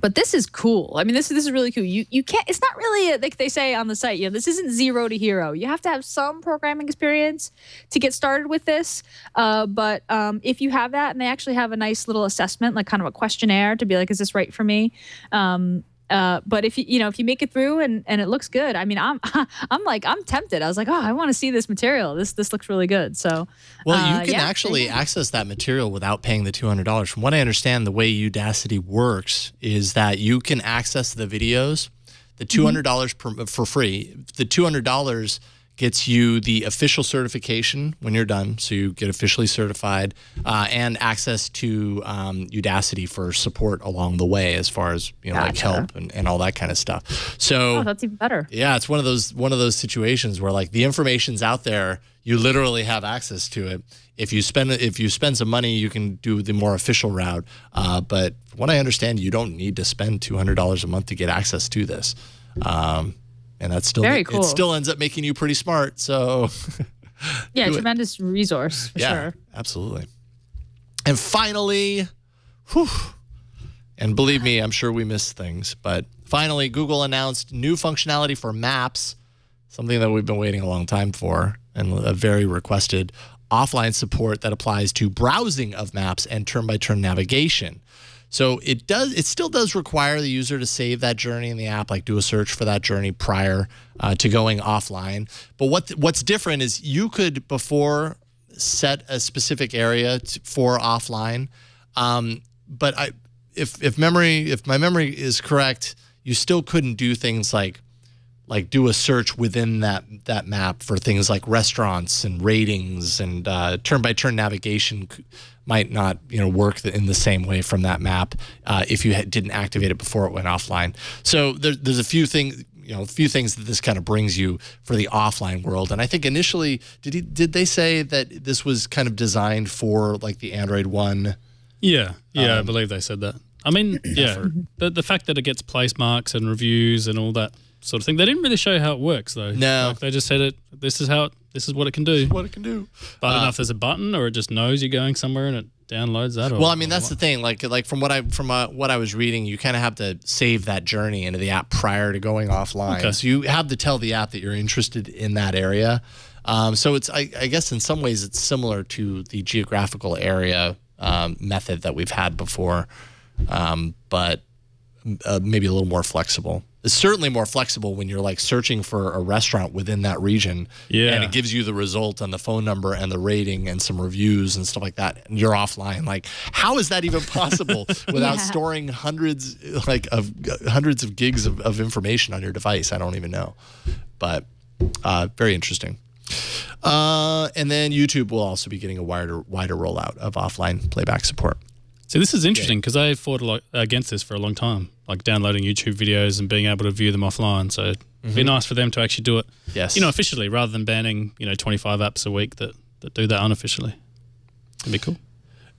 But this is cool. I mean, this is really cool. You can't. It's not really like they say on the site. This isn't 0 to hero. You have to have some programming experience to get started with this. But if you have that, and they actually have a nice little assessment, like kind of a questionnaire to be like, is this right for me? But if you make it through and it looks good, I mean, I'm tempted. I was like, oh, I want to see this material. This looks really good. So, well, you can actually access that material without paying the $200. From what I understand, the way Udacity works is that you can access the videos, the $200 for free. The $200 gets you the official certification when you're done, so you get officially certified, and access to Udacity for support along the way, as far as like help and all that kind of stuff. So that's even better. Yeah, it's one of those situations where like the information's out there, you literally have access to it. If you spend some money, you can do the more official route. But from what I understand, you don't need to spend $200 a month to get access to this. And that's still very cool. It still ends up making you pretty smart. So yeah, tremendous resource for sure. Absolutely. And finally, and believe me, I'm sure we missed things, but finally, Google announced new functionality for Maps, something that we've been waiting a long time for, and a very requested offline support that applies to browsing of maps and turn-by-turn navigation. So it still does require the user to save that journey in the app, like do a search for that journey prior to going offline. But what's different is you could before set a specific area for offline. But if my memory is correct, you still couldn't do things like do a search within that map for things like restaurants and ratings, and turn-by-turn navigation might not work in the same way from that map if you didn't activate it before it went offline. So there's a few things that this kind of brings you for the offline world. And I think initially, did they say that this was kind of designed for like the Android One? Yeah, I believe they said that. I mean, yeah, the fact that it gets place marks and reviews and all that sort of thing. They didn't really show how it works though. No, like, they just said this is what it can do. What it can do. But I don't know if there's a button or it just knows you're going somewhere and it downloads that. Well, I mean, that's the thing. Like from what I was reading, you kind of have to save that journey into the app prior to going offline. Okay. So you have to tell the app that you're interested in that area. So it's I guess in some ways it's similar to the geographical area method that we've had before, but maybe a little more flexible. It's certainly more flexible when you're like searching for a restaurant within that region, and it gives you the result and the phone number and the rating and some reviews and stuff like that, and you're offline. Like, how is that even possible without storing hundreds of gigs of information on your device? I don't even know, but very interesting. And then YouTube will also be getting a wider rollout of offline playback support. So this is interesting because I fought a lot against this for a long time, like downloading YouTube videos and being able to view them offline. So it'd be nice for them to actually do it, officially, rather than banning 25 apps a week that do that unofficially. It'd be cool.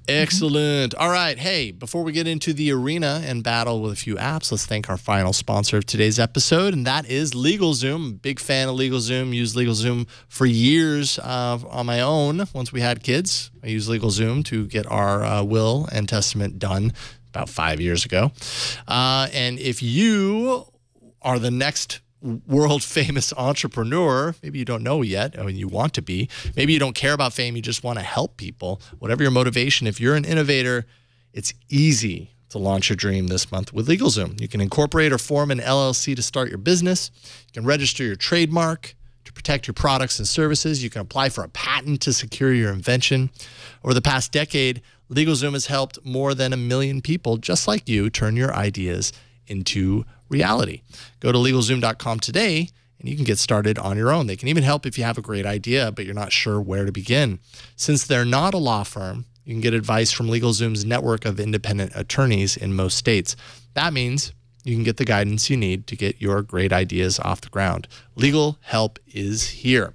Excellent. All right. Hey, before we get into the arena and battle with a few apps, let's thank our final sponsor of today's episode, and that is LegalZoom. Big fan of LegalZoom. Used LegalZoom for years on my own. Once we had kids, I used LegalZoom to get our will and testament done about 5 years ago. And if you are the next world famous entrepreneur, maybe you don't know yet, I mean, you want to be, maybe you don't care about fame, you just want to help people, whatever your motivation, if you're an innovator, it's easy to launch your dream this month with LegalZoom. You can incorporate or form an LLC to start your business. You can register your trademark to protect your products and services. You can apply for a patent to secure your invention. Over the past decade, LegalZoom has helped more than 1 million people just like you turn your ideas into reality. Go to LegalZoom.com today and you can get started on your own. They can even help if you have a great idea, but you're not sure where to begin. Since they're not a law firm You can get advice from LegalZoom's network of independent attorneys in most states. That means you can get the guidance you need to get your great ideas off the ground. Legal help is here.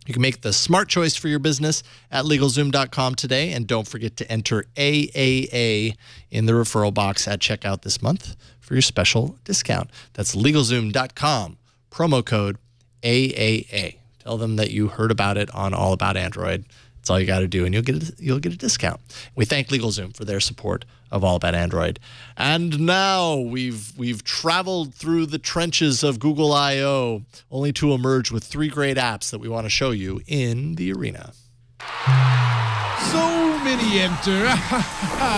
You can make the smart choice for your business at LegalZoom.com today. And don't forget to enter AAA in the referral box at checkout this month for your special discount. That's LegalZoom.com, promo code AAA. Tell them that you heard about it on All About Android. That's all you got to do, and you'll get a discount. We thank LegalZoom for their support of All About Android. And now we've traveled through the trenches of Google I/O, only to emerge with 3 great apps that we want to show you in the arena. So many enter,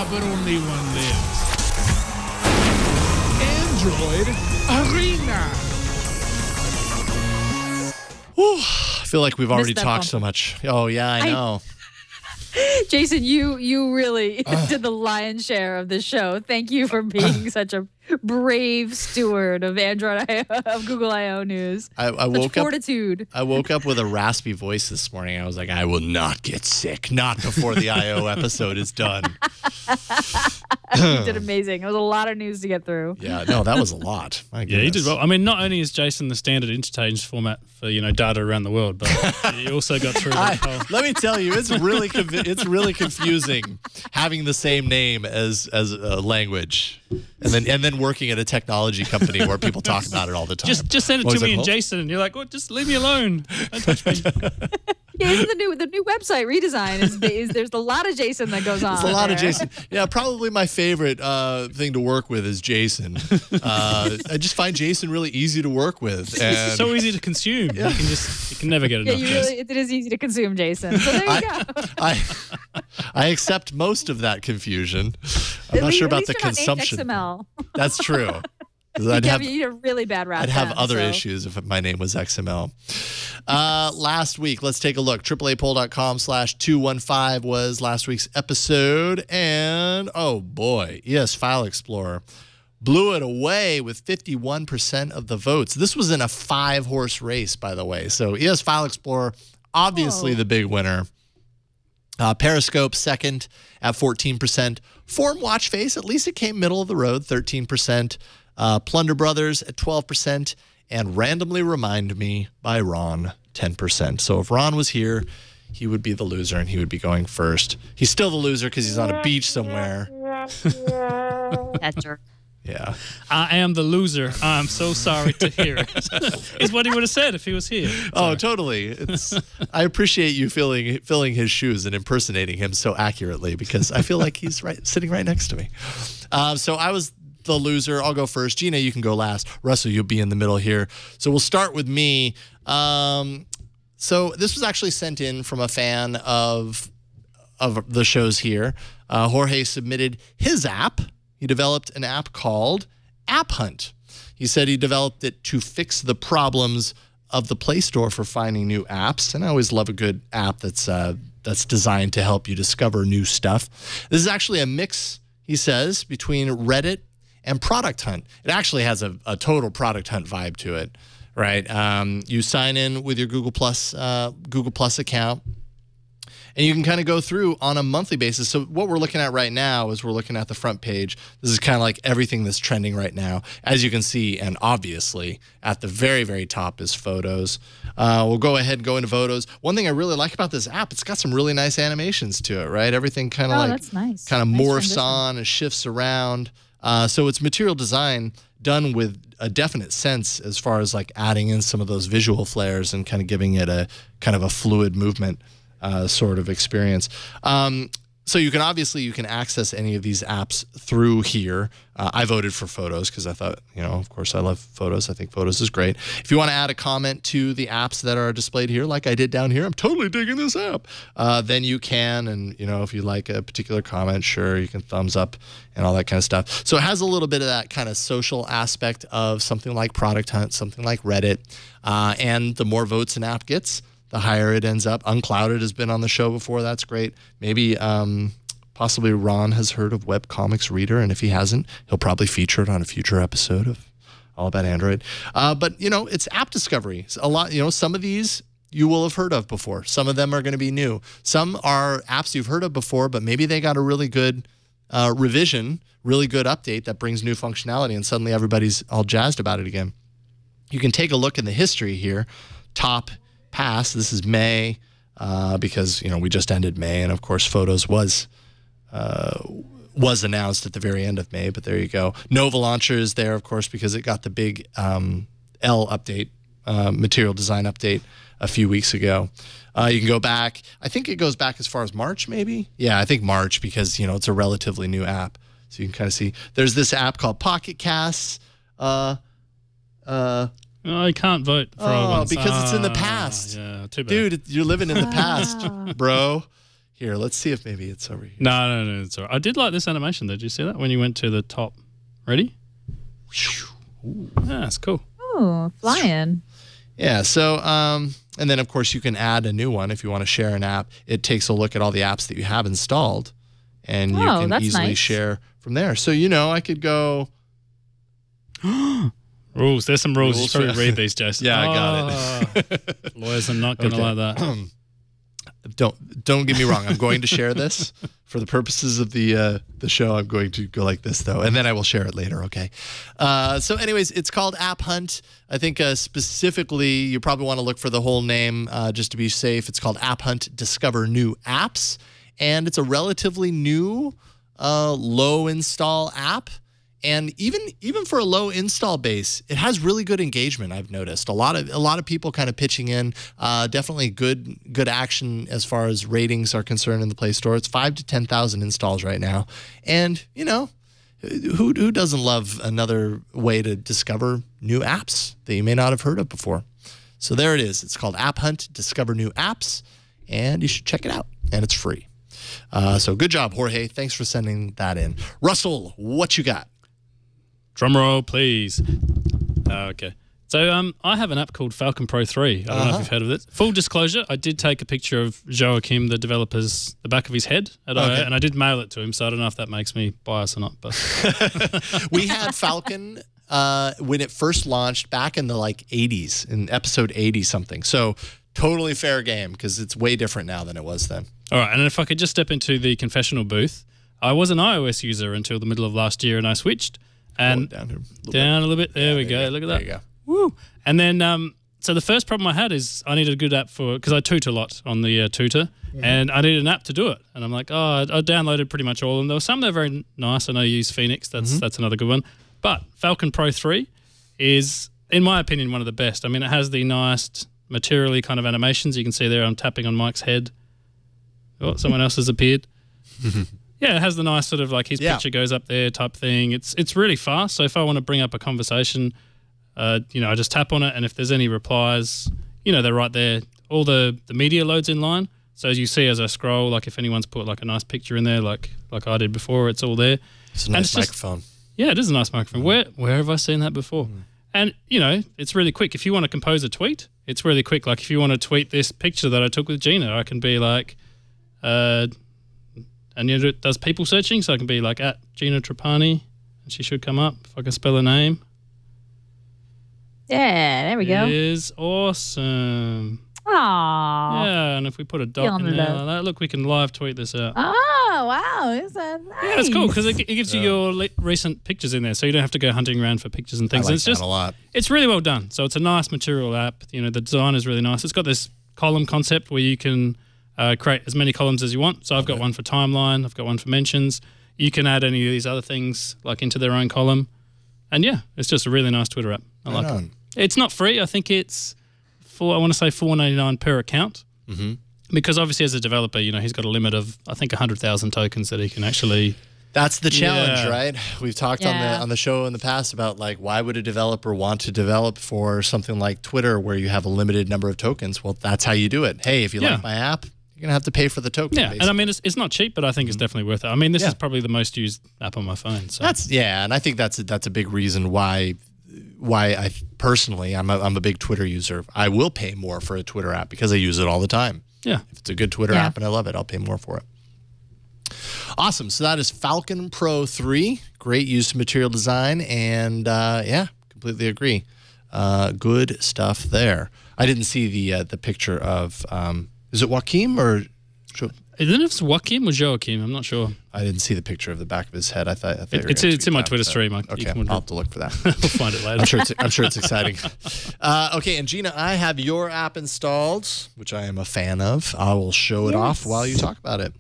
but only one lives. Android Arena. Whew, I feel like we've already talked so much. Oh, yeah, I know. Jason, you really did the lion's share of this show. Thank you for being such a brave steward of of Google I/O news. I woke fortitude. I woke up with a raspy voice this morning. I was like, I will not get sick. Not before the I/O episode is done. You did amazing. It was a lot of news to get through. Yeah, no, that was a lot. My goodness. Yeah, you did well. I mean, not only is Jason the standard interchange format for data around the world, but you also got through that whole. Let me tell you, it's really confusing having the same name as a language, and then working at a technology company where people talk about it all the time. Just send it to me and Jason, and you're like, well, just leave me alone. Don't touch me. Yeah, even the new website redesign is there's a lot of Jason that goes on. There's a lot of Jason. Yeah, probably my favorite thing to work with is Jason. I just find Jason really easy to work with. And it's so easy to consume. Yeah. You can never get enough. Yeah, it is easy to consume, Jason. So there you go. I accept most of that confusion. I'm not sure about the consumption. XML. That's true. You'd have a really bad rap. I'd have other issues if my name was XML. Last week, let's take a look. AAApoll.com/215 was last week's episode. And, oh boy, ES File Explorer blew it away with 51% of the votes. This was in a 5-horse race, by the way. So ES File Explorer, obviously the big winner. Periscope second at 14%. Form Watch Face, at least it came middle of the road, 13%. Plunder Brothers at 12%, and Randomly Remind Me by Ron, 10%. So if Ron was here, he would be the loser and he would be going first. He's still the loser because he's on a beach somewhere. That jerk. Yeah. I am the loser. I'm so sorry to hear it. Is what he would have said if he was here. Sorry. Oh, totally. I appreciate you filling his shoes and impersonating him so accurately because I feel like he's sitting right next to me. So I was the loser. I'll go first. Gina, you can go last. Russell, you'll be in the middle here. So we'll start with me. So this was actually sent in from a fan of the shows here. Jorge submitted his app. He developed an app called App Hunt. He said he developed it to fix the problems of the Play Store for finding new apps. And I always love a good app that's designed to help you discover new stuff. This is actually a mix, he says, between Reddit and Product Hunt. It actually has a total Product Hunt vibe to it, right? You sign in with your Google Plus account, and you can kind of go through on a monthly basis. So what we're looking at right now is we're looking at the front page. This is kind of like everything that's trending right now, as you can see, and obviously at the very, very top is photos. We'll go ahead and go into photos. One thing I really like about this app, it's got some really nice animations to it, right? Everything kind of that's nice. Kind of nice morphs transition. on and shifts around. So it's material design done with a definite sense as far as like adding in some of those visual flares and kind of giving it a kind of a fluid movement sort of experience. So you can access any of these apps through here. I voted for photos because I thought, of course I love photos. I think photos is great. If you want to add a comment to the apps that are displayed here, like I did down here, I'm totally digging this app. Then you can, and if you like a particular comment, sure, you can thumbs up and all that kind of stuff. So it has a little bit of that kind of social aspect of something like Product Hunt, something like Reddit. And the more votes an app gets, the higher it ends up. Unclouded has been on the show before. That's great. Maybe possibly Ron has heard of Webcomics Reader, and if he hasn't, he'll probably feature it on a future episode of All About Android. But, it's app discovery. A lot, some of these you will have heard of before. Some of them are going to be new. Some are apps you've heard of before, but maybe they got a really good revision, really good update that brings new functionality, and suddenly everybody's all jazzed about it again. You can take a look in the history here. Top pass. This is May because we just ended May, and of course Photos was announced at the very end of May. But there you go. Nova Launcher is there, of course, because it got the big L update, material design update a few weeks ago. You can go back. I think it goes back as far as March, maybe. Yeah, I think March because it's a relatively new app, so you can kind of see. There's this app called Pocket Casts. I can't vote for ones. Because it's in the past. Yeah, too bad. Dude, you're living in the past, bro. Here, let's see if maybe it's over here. No, it's all right. I did like this animation. Did you see that when you went to the top? Ready? Ooh. Yeah, it's cool. Oh, flying. Yeah, so, and then, of course, you can add a new one if you want to share an app. It takes a look at all the apps that you have installed, and you can easily share from there. So, I could go... Rules. There's some rules. You should probably read these, Jason. Yeah, I got it. Lawyers are not going to like that. Don't get me wrong. I'm going to share this for the purposes of the show. I'm going to go like this though, and then I will share it later. Okay. So, anyways, it's called App Hunt. I think specifically, you probably want to look for the whole name just to be safe. It's called App Hunt Discover New Apps, and it's a relatively new, low install app. And even for a low install base, it has really good engagement. I've noticed a lot of people kind of pitching in. Definitely good action as far as ratings are concerned in the Play Store. It's 5,000 to 10,000 installs right now, and who doesn't love another way to discover new apps that you may not have heard of before? So there it is. It's called App Hunt Discover New Apps, and you should check it out. And it's free. So good job, Jorge. Thanks for sending that in. Russell, what you got? Drum roll, please. Okay. So I have an app called Falcon Pro 3. I don't know if you've heard of it. Full disclosure, I did take a picture of Joachim, the developer's, the back of his head at I.O., and I did mail it to him, so I don't know if that makes me biased or not. But we had Falcon when it first launched back in the 80s, in episode 80-something. So totally fair game because it's way different now than it was then. All right, and if I could just step into the confessional booth, I was an iOS user until the middle of last year, and I switched. And down a little bit. There we go. Look at that. There you go. Woo. And then, so the first problem I had is I needed a good app because I toot a lot on the tutor, and I needed an app to do it. And I'm like, I downloaded pretty much all of them. There were some that are very nice. I know you use Phoenix. That's another good one. But Falcon Pro 3 is, in my opinion, one of the best. I mean, it has the nice materially kind of animations. You can see there I'm tapping on Mike's head. Oh, someone else has appeared. Yeah, it has the nice sort of his picture goes up there type thing. It's really fast. So if I want to bring up a conversation, I just tap on it, and if there's any replies, they're right there. All the media loads in line. So as you see as I scroll, if anyone's put a nice picture in there, like I did before, it's all there. It's a nice microphone. Yeah, it is a nice microphone. Where have I seen that before? And it's really quick. If you want to compose a tweet, it's really quick. Like if you want to tweet this picture that I took with Gina, I can be like, and it does people searching, so I can be like at Gina Trapani, and she should come up if I can spell her name. Yeah, there we go. It is awesome. Aww. Yeah, and if we put a dot in there like that, look, we can live tweet this out. Oh, wow. It's nice. Yeah, it's cool because it gives you your recent pictures in there, so you don't have to go hunting around for pictures and things. I like that a lot. It's really well done. So it's a nice material app. The design is really nice. It's got this column concept where you can create as many columns as you want. So I've got one for timeline. I've got one for mentions. You can add any of these other things into their own column. And yeah, it's just a really nice Twitter app. I like it. It's not free. I think it's $4.99 per account. Because obviously as a developer, he's got a limit of, I think, 100,000 tokens that he can actually... That's the challenge, right? We've talked on the show in the past about why would a developer want to develop for something like Twitter where you have a limited number of tokens? Well, that's how you do it. Hey, if you like my app, you're going to have to pay for the token. Yeah, basically. And I mean, it's not cheap, but I think it's definitely worth it. I mean, this is probably the most used app on my phone. So. And I think that's a big reason why I personally, I'm a big Twitter user. I will pay more for a Twitter app because I use it all the time. Yeah. If it's a good Twitter app and I love it, I'll pay more for it. Awesome. So that is Falcon Pro 3. Great use of material design. And completely agree. Good stuff there. I didn't see the picture of, is it Joaquim or? I don't know if it's Joaquim or Joaquim. I'm not sure. I didn't see the picture of the back of his head. I thought it's in my Twitter stream. Okay, I'll have to look for that. We'll find it later. I'm sure it's exciting. Okay, and Gina, I have your app installed, which I am a fan of. I will show it off while you talk about it.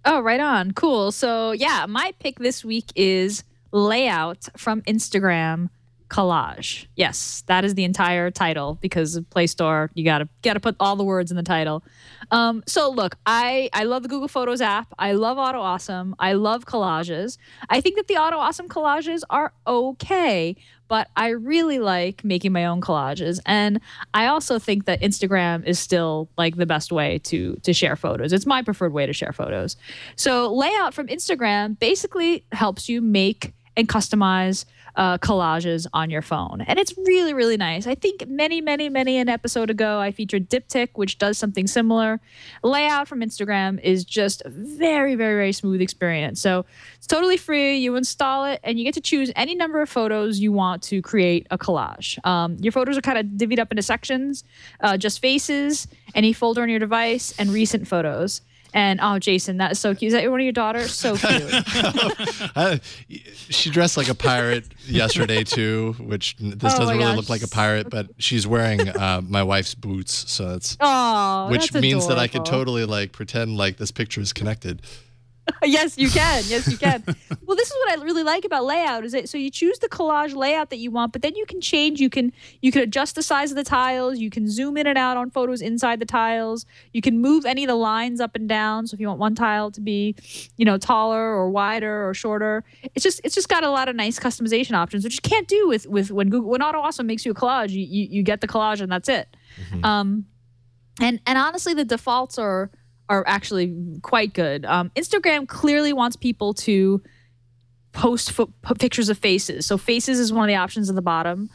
Oh, right on. Cool. So yeah, my pick this week is Layout from Instagram Collage. Yes, that is the entire title because of Play Store, you gotta put all the words in the title. So look, I love the Google Photos app. I love Auto Awesome. I love collages. I think that the Auto Awesome collages are okay, but I really like making my own collages. And I also think that Instagram is still like the best way to share photos. It's my preferred way to share photos. So Layout from Instagram basically helps you make and customize collages on your phone. And it's really, really nice. I think many an episode ago, I featured Diptych, which does something similar. Layout from Instagram is just a very, very, very smooth experience. So it's totally free. You install it and you get to choose any number of photos you want to create a collage. Your photos are kind of divvied up into sections, just faces, any folder on your device, and recent photos. And oh, Jason, that is so cute. Is that one of your daughters? So cute. She dressed like a pirate yesterday too, which this doesn't really look like a pirate, but she's wearing my wife's boots, so that's which means that I could totally like pretend like this picture is connected. Yes, you can. Yes, you can. Well, this is what I really like about Layout is that so you choose the collage layout that you want, but then you can change. You can adjust the size of the tiles. You can zoom in and out on photos inside the tiles. You can move any of the lines up and down. So if you want one tile to be, taller or wider or shorter, it's just got a lot of nice customization options, which you can't do with when Auto Awesome makes you a collage. You get the collage and that's it. Mm-hmm. And honestly, the defaults are actually quite good. Instagram clearly wants people to post pictures of faces. So faces is one of the options at the bottom.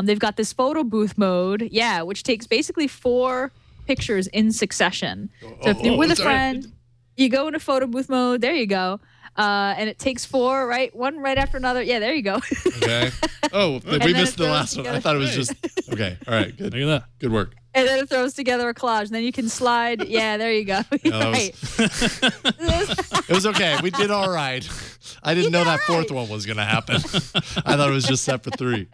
They've got this photo booth mode, which takes basically 4 pictures in succession. So if you're with a friend, you go into photo booth mode. There you go. And it takes 4, right? One right after another. Yeah, there you go. Okay. Oh, we missed the last one. I thought it was just okay. All right, good. Look at that. Good work. And then it throws together a collage. And then you can slide. Yeah, there you go. Right. It was okay. We did all right. I didn't know that 4th one was going to happen. I thought it was just set for 3.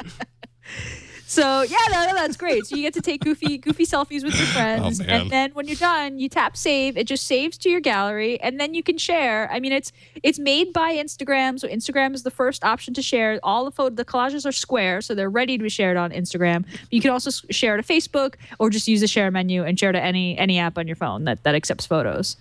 So yeah, no, that's great. So you get to take goofy selfies with your friends, and then when you're done, you tap save. It just saves to your gallery, and then you can share. I mean, it's made by Instagram, so Instagram is the first option to share. All the collages are square, so they're ready to be shared on Instagram. But you can also share to Facebook, or just use the share menu and share to any app on your phone that accepts photos.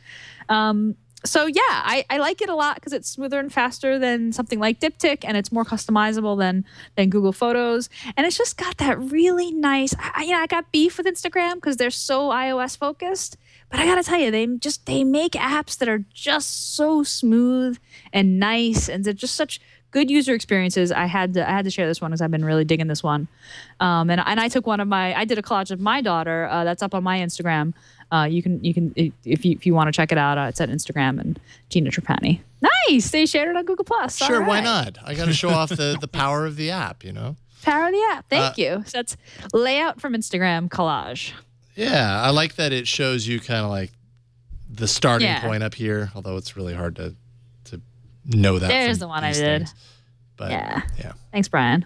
So yeah, I like it a lot because it's smoother and faster than something like Diptych, and it's more customizable than Google Photos, and it's just got that really nice. I got beef with Instagram because they're so iOS focused, but I gotta tell you, they make apps that are just so smooth and nice, and they're just such good user experiences. I had to share this one because I've been really digging this one, and I took I did a collage of my daughter that's up on my Instagram. You can if you want to check it out, it's at Instagram and Gina Trapani. Nice, they shared it on Google Plus. Sure, why not? I got to show off the power of the app, Power of the app. Thank you. So that's Layout from Instagram Collage. Yeah, I like that it shows you kind of like the starting point up here. Although it's really hard to know that. There's the one I did. Things. But yeah. Thanks, Bryan.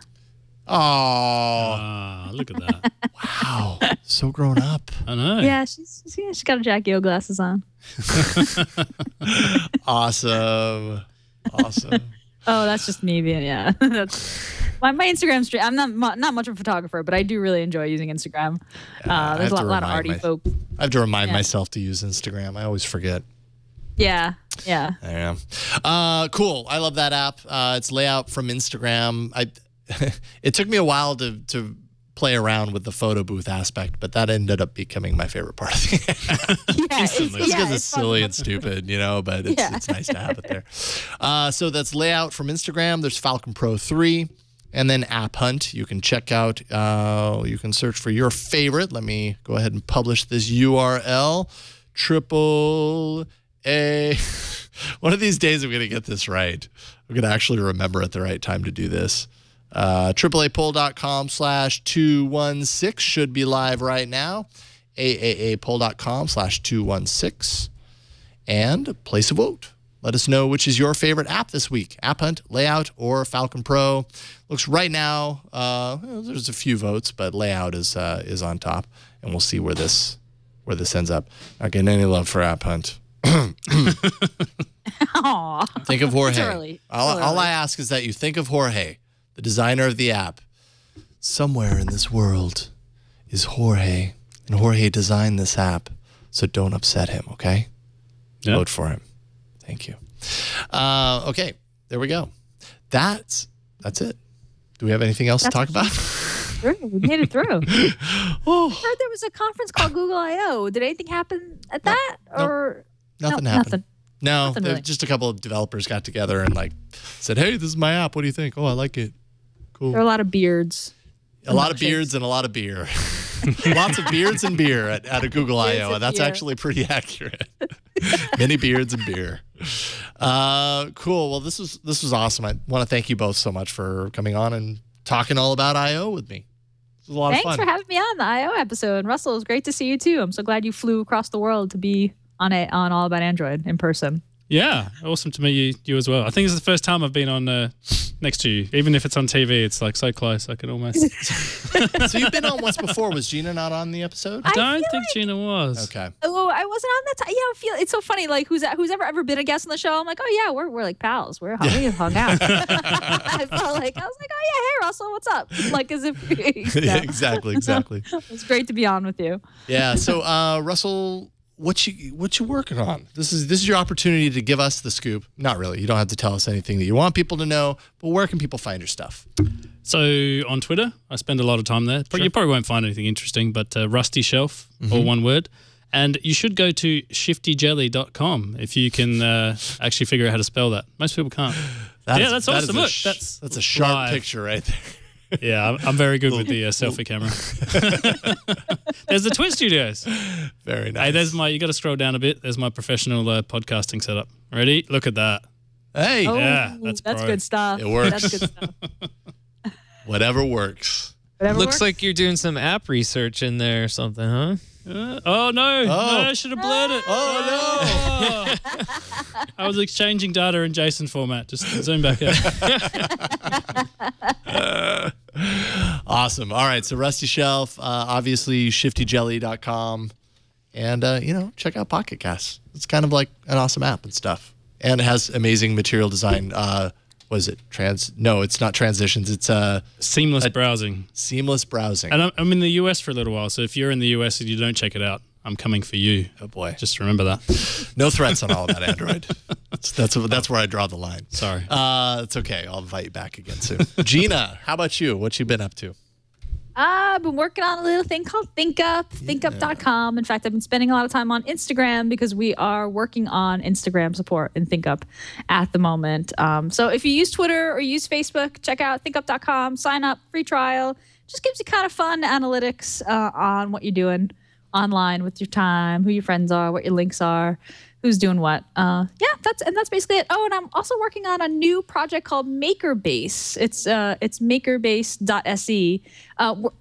Oh, look at that! Wow, so grown up. I know. Yeah, she's got her Jackie O glasses on. Awesome. Oh, that's just me being that's my Instagram stream. I'm not much of a photographer, but I do really enjoy using Instagram. There's a lot of arty folk. I have to remind myself to use Instagram. I always forget. Yeah. I am. Cool. I love that app. It's Layout from Instagram. It took me a while to play around with the photo booth aspect, but that ended up becoming my favorite part of the app. It's because it's silly and stupid, but it's nice to have it there. So that's Layout from Instagram. There's Falcon Pro 3. And then App Hunt. You can check out, you can search for your favorite. Let me go ahead and publish this URL. AAA. One of these days I'm going to get this right. I'm going to actually remember at the right time to do this. AAApoll.com/216 should be live right now. AAApoll.com/216. And place a vote. Let us know which is your favorite app this week. App Hunt, Layout, or Falcon Pro. Looks right now, there's a few votes, but Layout is on top. And we'll see where this ends up. Not getting any love for App Hunt. Think of Jorge. All I ask is that you think of Jorge, the designer of the app. Somewhere in this world is Jorge, and Jorge designed this app, so don't upset him, okay? Yep. Vote for him. Thank you. Okay, there we go. That's it. Do we have anything else to talk about? Sure, we made it through. I heard there was a conference called Google I/O. Did anything happen at that? Or nothing happened. No, nothing really. Just a couple of developers got together and said, "Hey, this is my app. What do you think?" "Oh, I like it." Cool. There are a lot of beards. A lot of beards and a lot of beer. Lots of beards and beer at a Google I/O. And that's actually pretty accurate. Many beards and beer. Cool. Well, this was awesome. I want to thank you both so much for coming on and talking all about I/O with me. It was a lot of fun. Thanks for having me on the I/O episode. And Russell, it was great to see you too. I'm so glad you flew across the world to be on All About Android in person. Yeah, awesome to meet you as well. I think it's the first time I've been on next to you. Even if it's on TV, it's like so close. I can almost. So you've been on once before. Was Gina not on the episode? I don't think Gina was. Okay. Oh, I wasn't on that time. Yeah, I feel it's so funny. Like who's ever been a guest on the show? I'm like, oh yeah, we're like pals. We hung out. I was like, oh yeah, hey Russell, what's up? Like as if. Yeah, exactly. It's great to be on with you. Yeah. So Russell. What you working on? This is your opportunity to give us the scoop. Not really. You don't have to tell us anything that you want people to know, but where can people find your stuff? So on Twitter, I spend a lot of time there. Sure. You probably won't find anything interesting, but Rusty Shelf, all one word. And you should go to shiftyjelly.com if you can actually figure out how to spell that. Most people can't. That's awesome. Look, that's a sharp live picture right there. Yeah, I'm very good with the selfie camera. There's the Twitch studios. Very nice. Hey, there's you got to scroll down a bit. There's my professional podcasting setup. Ready? Look at that. Hey. Yeah, that's good stuff. It works. That's good stuff. Whatever works. Looks like you're doing some app research in there or something, huh? No, I should have blurred it. Oh, no. I was exchanging data in JSON format. Just zoom back out. Awesome. All right. So Rusty Shelf, obviously shiftyjelly.com, and, check out Pocket Cast. It's kind of like an awesome app and stuff. And it has amazing material design. What is it? No, it's not transitions. It's seamless browsing. Seamless browsing. And I'm in the US for a little while, so if you're in the US and you don't check it out, I'm coming for you. Oh boy! Just remember that. No threats on All About Android. That's where I draw the line. Sorry. It's okay. I'll invite you back again soon. Gina, how about you? What you been up to? I've been working on a little thing called ThinkUp, thinkup.com. In fact, I've been spending a lot of time on Instagram because we are working on Instagram support in ThinkUp at the moment. So if you use Twitter or use Facebook, check out thinkup.com, sign up, free trial. Just gives you kind of fun analytics on what you're doing online with your time, who your friends are, what your links are, who's doing what. That's basically it. Oh, and I'm also working on a new project called MakerBase. It's makerbase.se.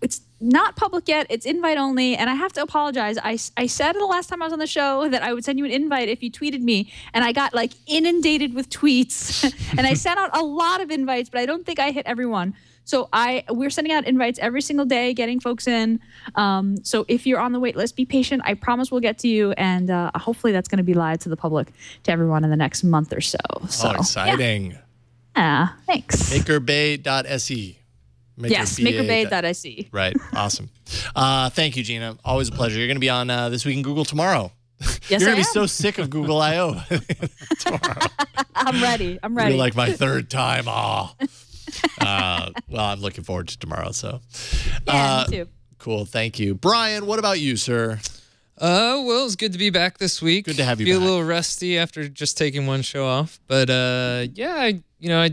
It's not public yet. It's invite only. And I have to apologize. I said the last time I was on the show that I would send you an invite if you tweeted me. And I got inundated with tweets. And I sent out a lot of invites, but I don't think I hit everyone. So we're sending out invites every single day, getting folks in. So if you're on the wait list, be patient. I promise we'll get to you. And hopefully that's going to be live to the public, to everyone in the next month or so. Oh, exciting. Yeah, thanks. Makerbay.se. Yes, makerbay.se. Right. Awesome. Thank you, Gina. Always a pleasure. You're going to be on This Week in Google tomorrow. Yes, You're going to be so sick of Google I/O tomorrow. I'm ready. You're like my third time. Well, I'm looking forward to tomorrow. So, yeah, me too. Cool. Thank you, Brian. What about you, sir? Well, it's good to be back this week. Good to have you Feel back. a little rusty after just taking one show off, but I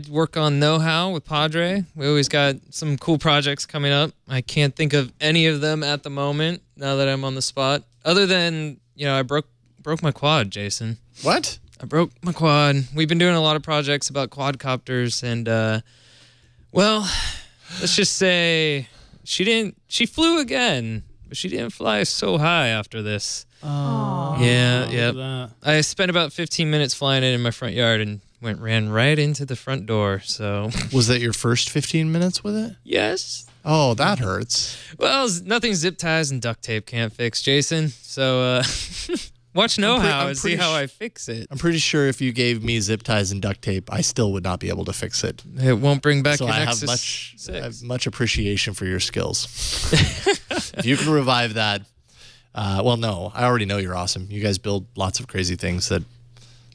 work on Know-How with Padre. We always got some cool projects coming up. I can't think of any of them at the moment. Now that I'm on the spot, other than I broke my quad, Jason. What? I broke my quad. We've been doing a lot of projects about quadcopters, and let's just say she flew again, but she didn't fly so high after this. Oh. Yeah. I spent about 15 minutes flying it in my front yard and ran right into the front door. So Was that your first 15 minutes with it? yes. Oh, that hurts. Well, nothing zip ties and duct tape can't fix, Jason. So watch Know-How and see how I fix it. I'm pretty sure if you gave me zip ties and duct tape, I still would not be able to fix it. It won't bring back So your I have Nexus 6. I have much appreciation for your skills. If you can revive that, well, no, I already know you're awesome. You guys build lots of crazy things that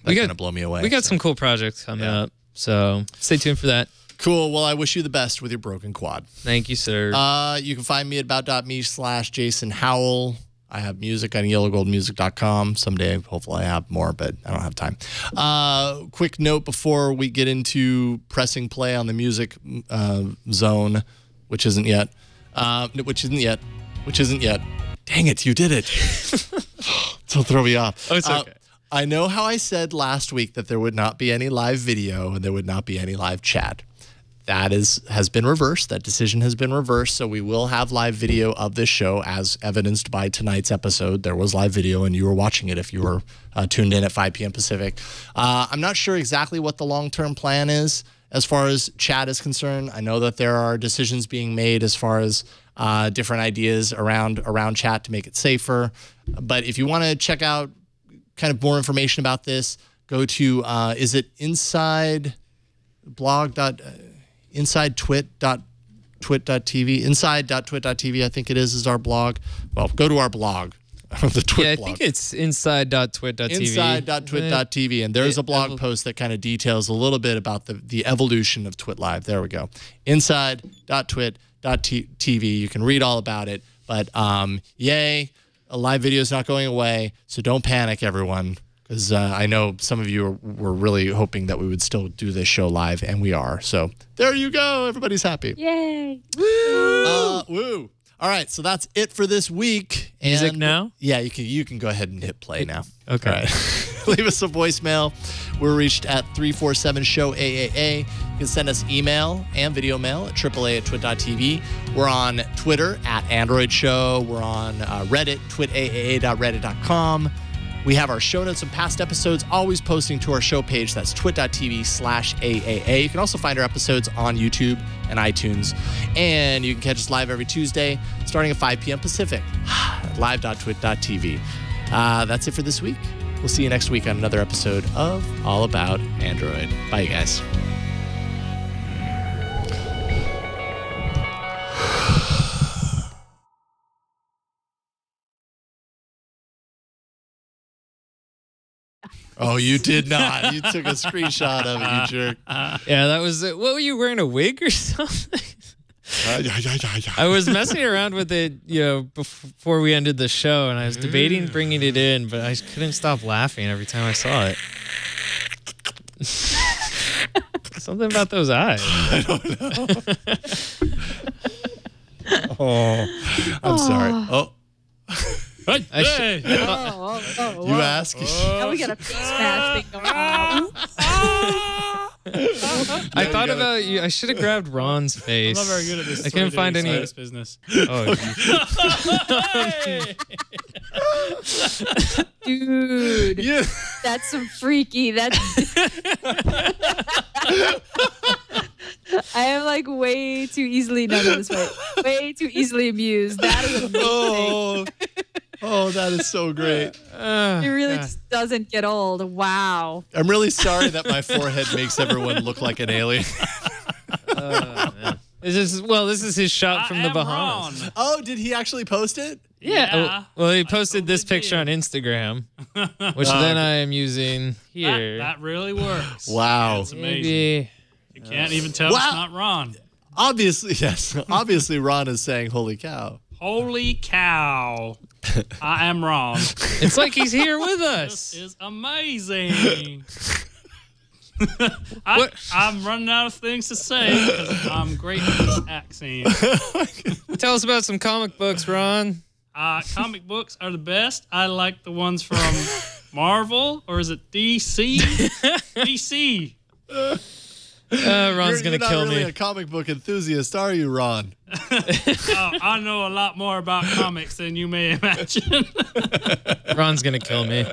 kind of blow me away. We got some cool projects coming up, so stay tuned for that. Cool. Well, I wish you the best with your broken quad. Thank you, sir. You can find me at about.me/Jason Howell. I have music on yellowgoldmusic.com. Someday, hopefully I have more, but I don't have time. Quick note before we get into pressing play on the music zone, which isn't yet. Dang it, you did it. Don't throw me off. Oh, it's okay. I know how I said last week that there would not be any live video and there would not be any live chat. That has been reversed. That decision has been reversed. So we will have live video of this show as evidenced by tonight's episode. There was live video and you were watching it if you were tuned in at 5 p.m. Pacific. I'm not sure exactly what the long-term plan is as far as chat is concerned. I know that there are decisions being made as far as different ideas around chat to make it safer. But if you want to check out kind of more information about this, go to, is it inside.twit.tv, inside.twit.tv, I think it is our blog. Well, go to our blog, the Twit blog. I think it's inside.twit.tv. Inside.twit.tv, and there's a blog post that kind of details a little bit about the evolution of Twit Live. There we go. Inside.twit.tv. You can read all about it, but yay, a live video is not going away, so don't panic, everyone. Because I know some of you were really hoping that we would still do this show live, and we are. So there you go. Everybody's happy. Yay. Woo! Woo! All right, so that's it for this week. Music now? Yeah, you can go ahead and hit play now. Okay. All right. Leave us a voicemail. We're reached at 347-SHOW-AAA. You can send us email and video mail at AAA@twit.tv. We're on Twitter at Android Show. We're on Reddit, twitAAA.reddit.com. We have our show notes and past episodes always posting to our show page. That's twit.tv/AAA. You can also find our episodes on YouTube and iTunes. And you can catch us live every Tuesday starting at 5 p.m. Pacific. live.twit.tv. That's it for this week. We'll see you next week on another episode of All About Android. Bye, you guys. Oh, you did not. You took a screenshot of it, you jerk. Yeah, that was it. What were you wearing, a wig or something? I was messing around with it, before we ended the show, and I was debating bringing it in, but I couldn't stop laughing every time I saw it. Something about those eyes. I don't know. Oh, I'm sorry. Oh. Hey, You ask. Now we got a face smash thing going on. I thought about you. I should have grabbed Ron's face. I'm not very good at this. I couldn't find any business. Oh, Dude, Yeah. that's some freaky. I am like way too easily way too easily amused. That is amazing. Oh, that is so great. It really just doesn't get old. Wow. I'm really sorry that my forehead makes everyone look like an alien. Man. This is his shot from the Bahamas. Ron. Oh, did he actually post it? Yeah. Well, he posted this picture on Instagram, which then I am using here. That really works. Wow. That's amazing. Maybe. You can't even tell it's not Ron. Obviously, yes. Obviously, Ron is saying, holy cow. Holy cow. I am Ron. It's like he's here with us. This is amazing. I'm running out of things to say because I'm great at this accent. Tell us about some comic books, Ron. Comic books are the best. I like the ones from Marvel, or is it DC? DC. Ron's You're gonna kill not really me. a comic book enthusiast, are you, Ron? I know a lot more about comics than you may imagine. Ron's gonna kill me.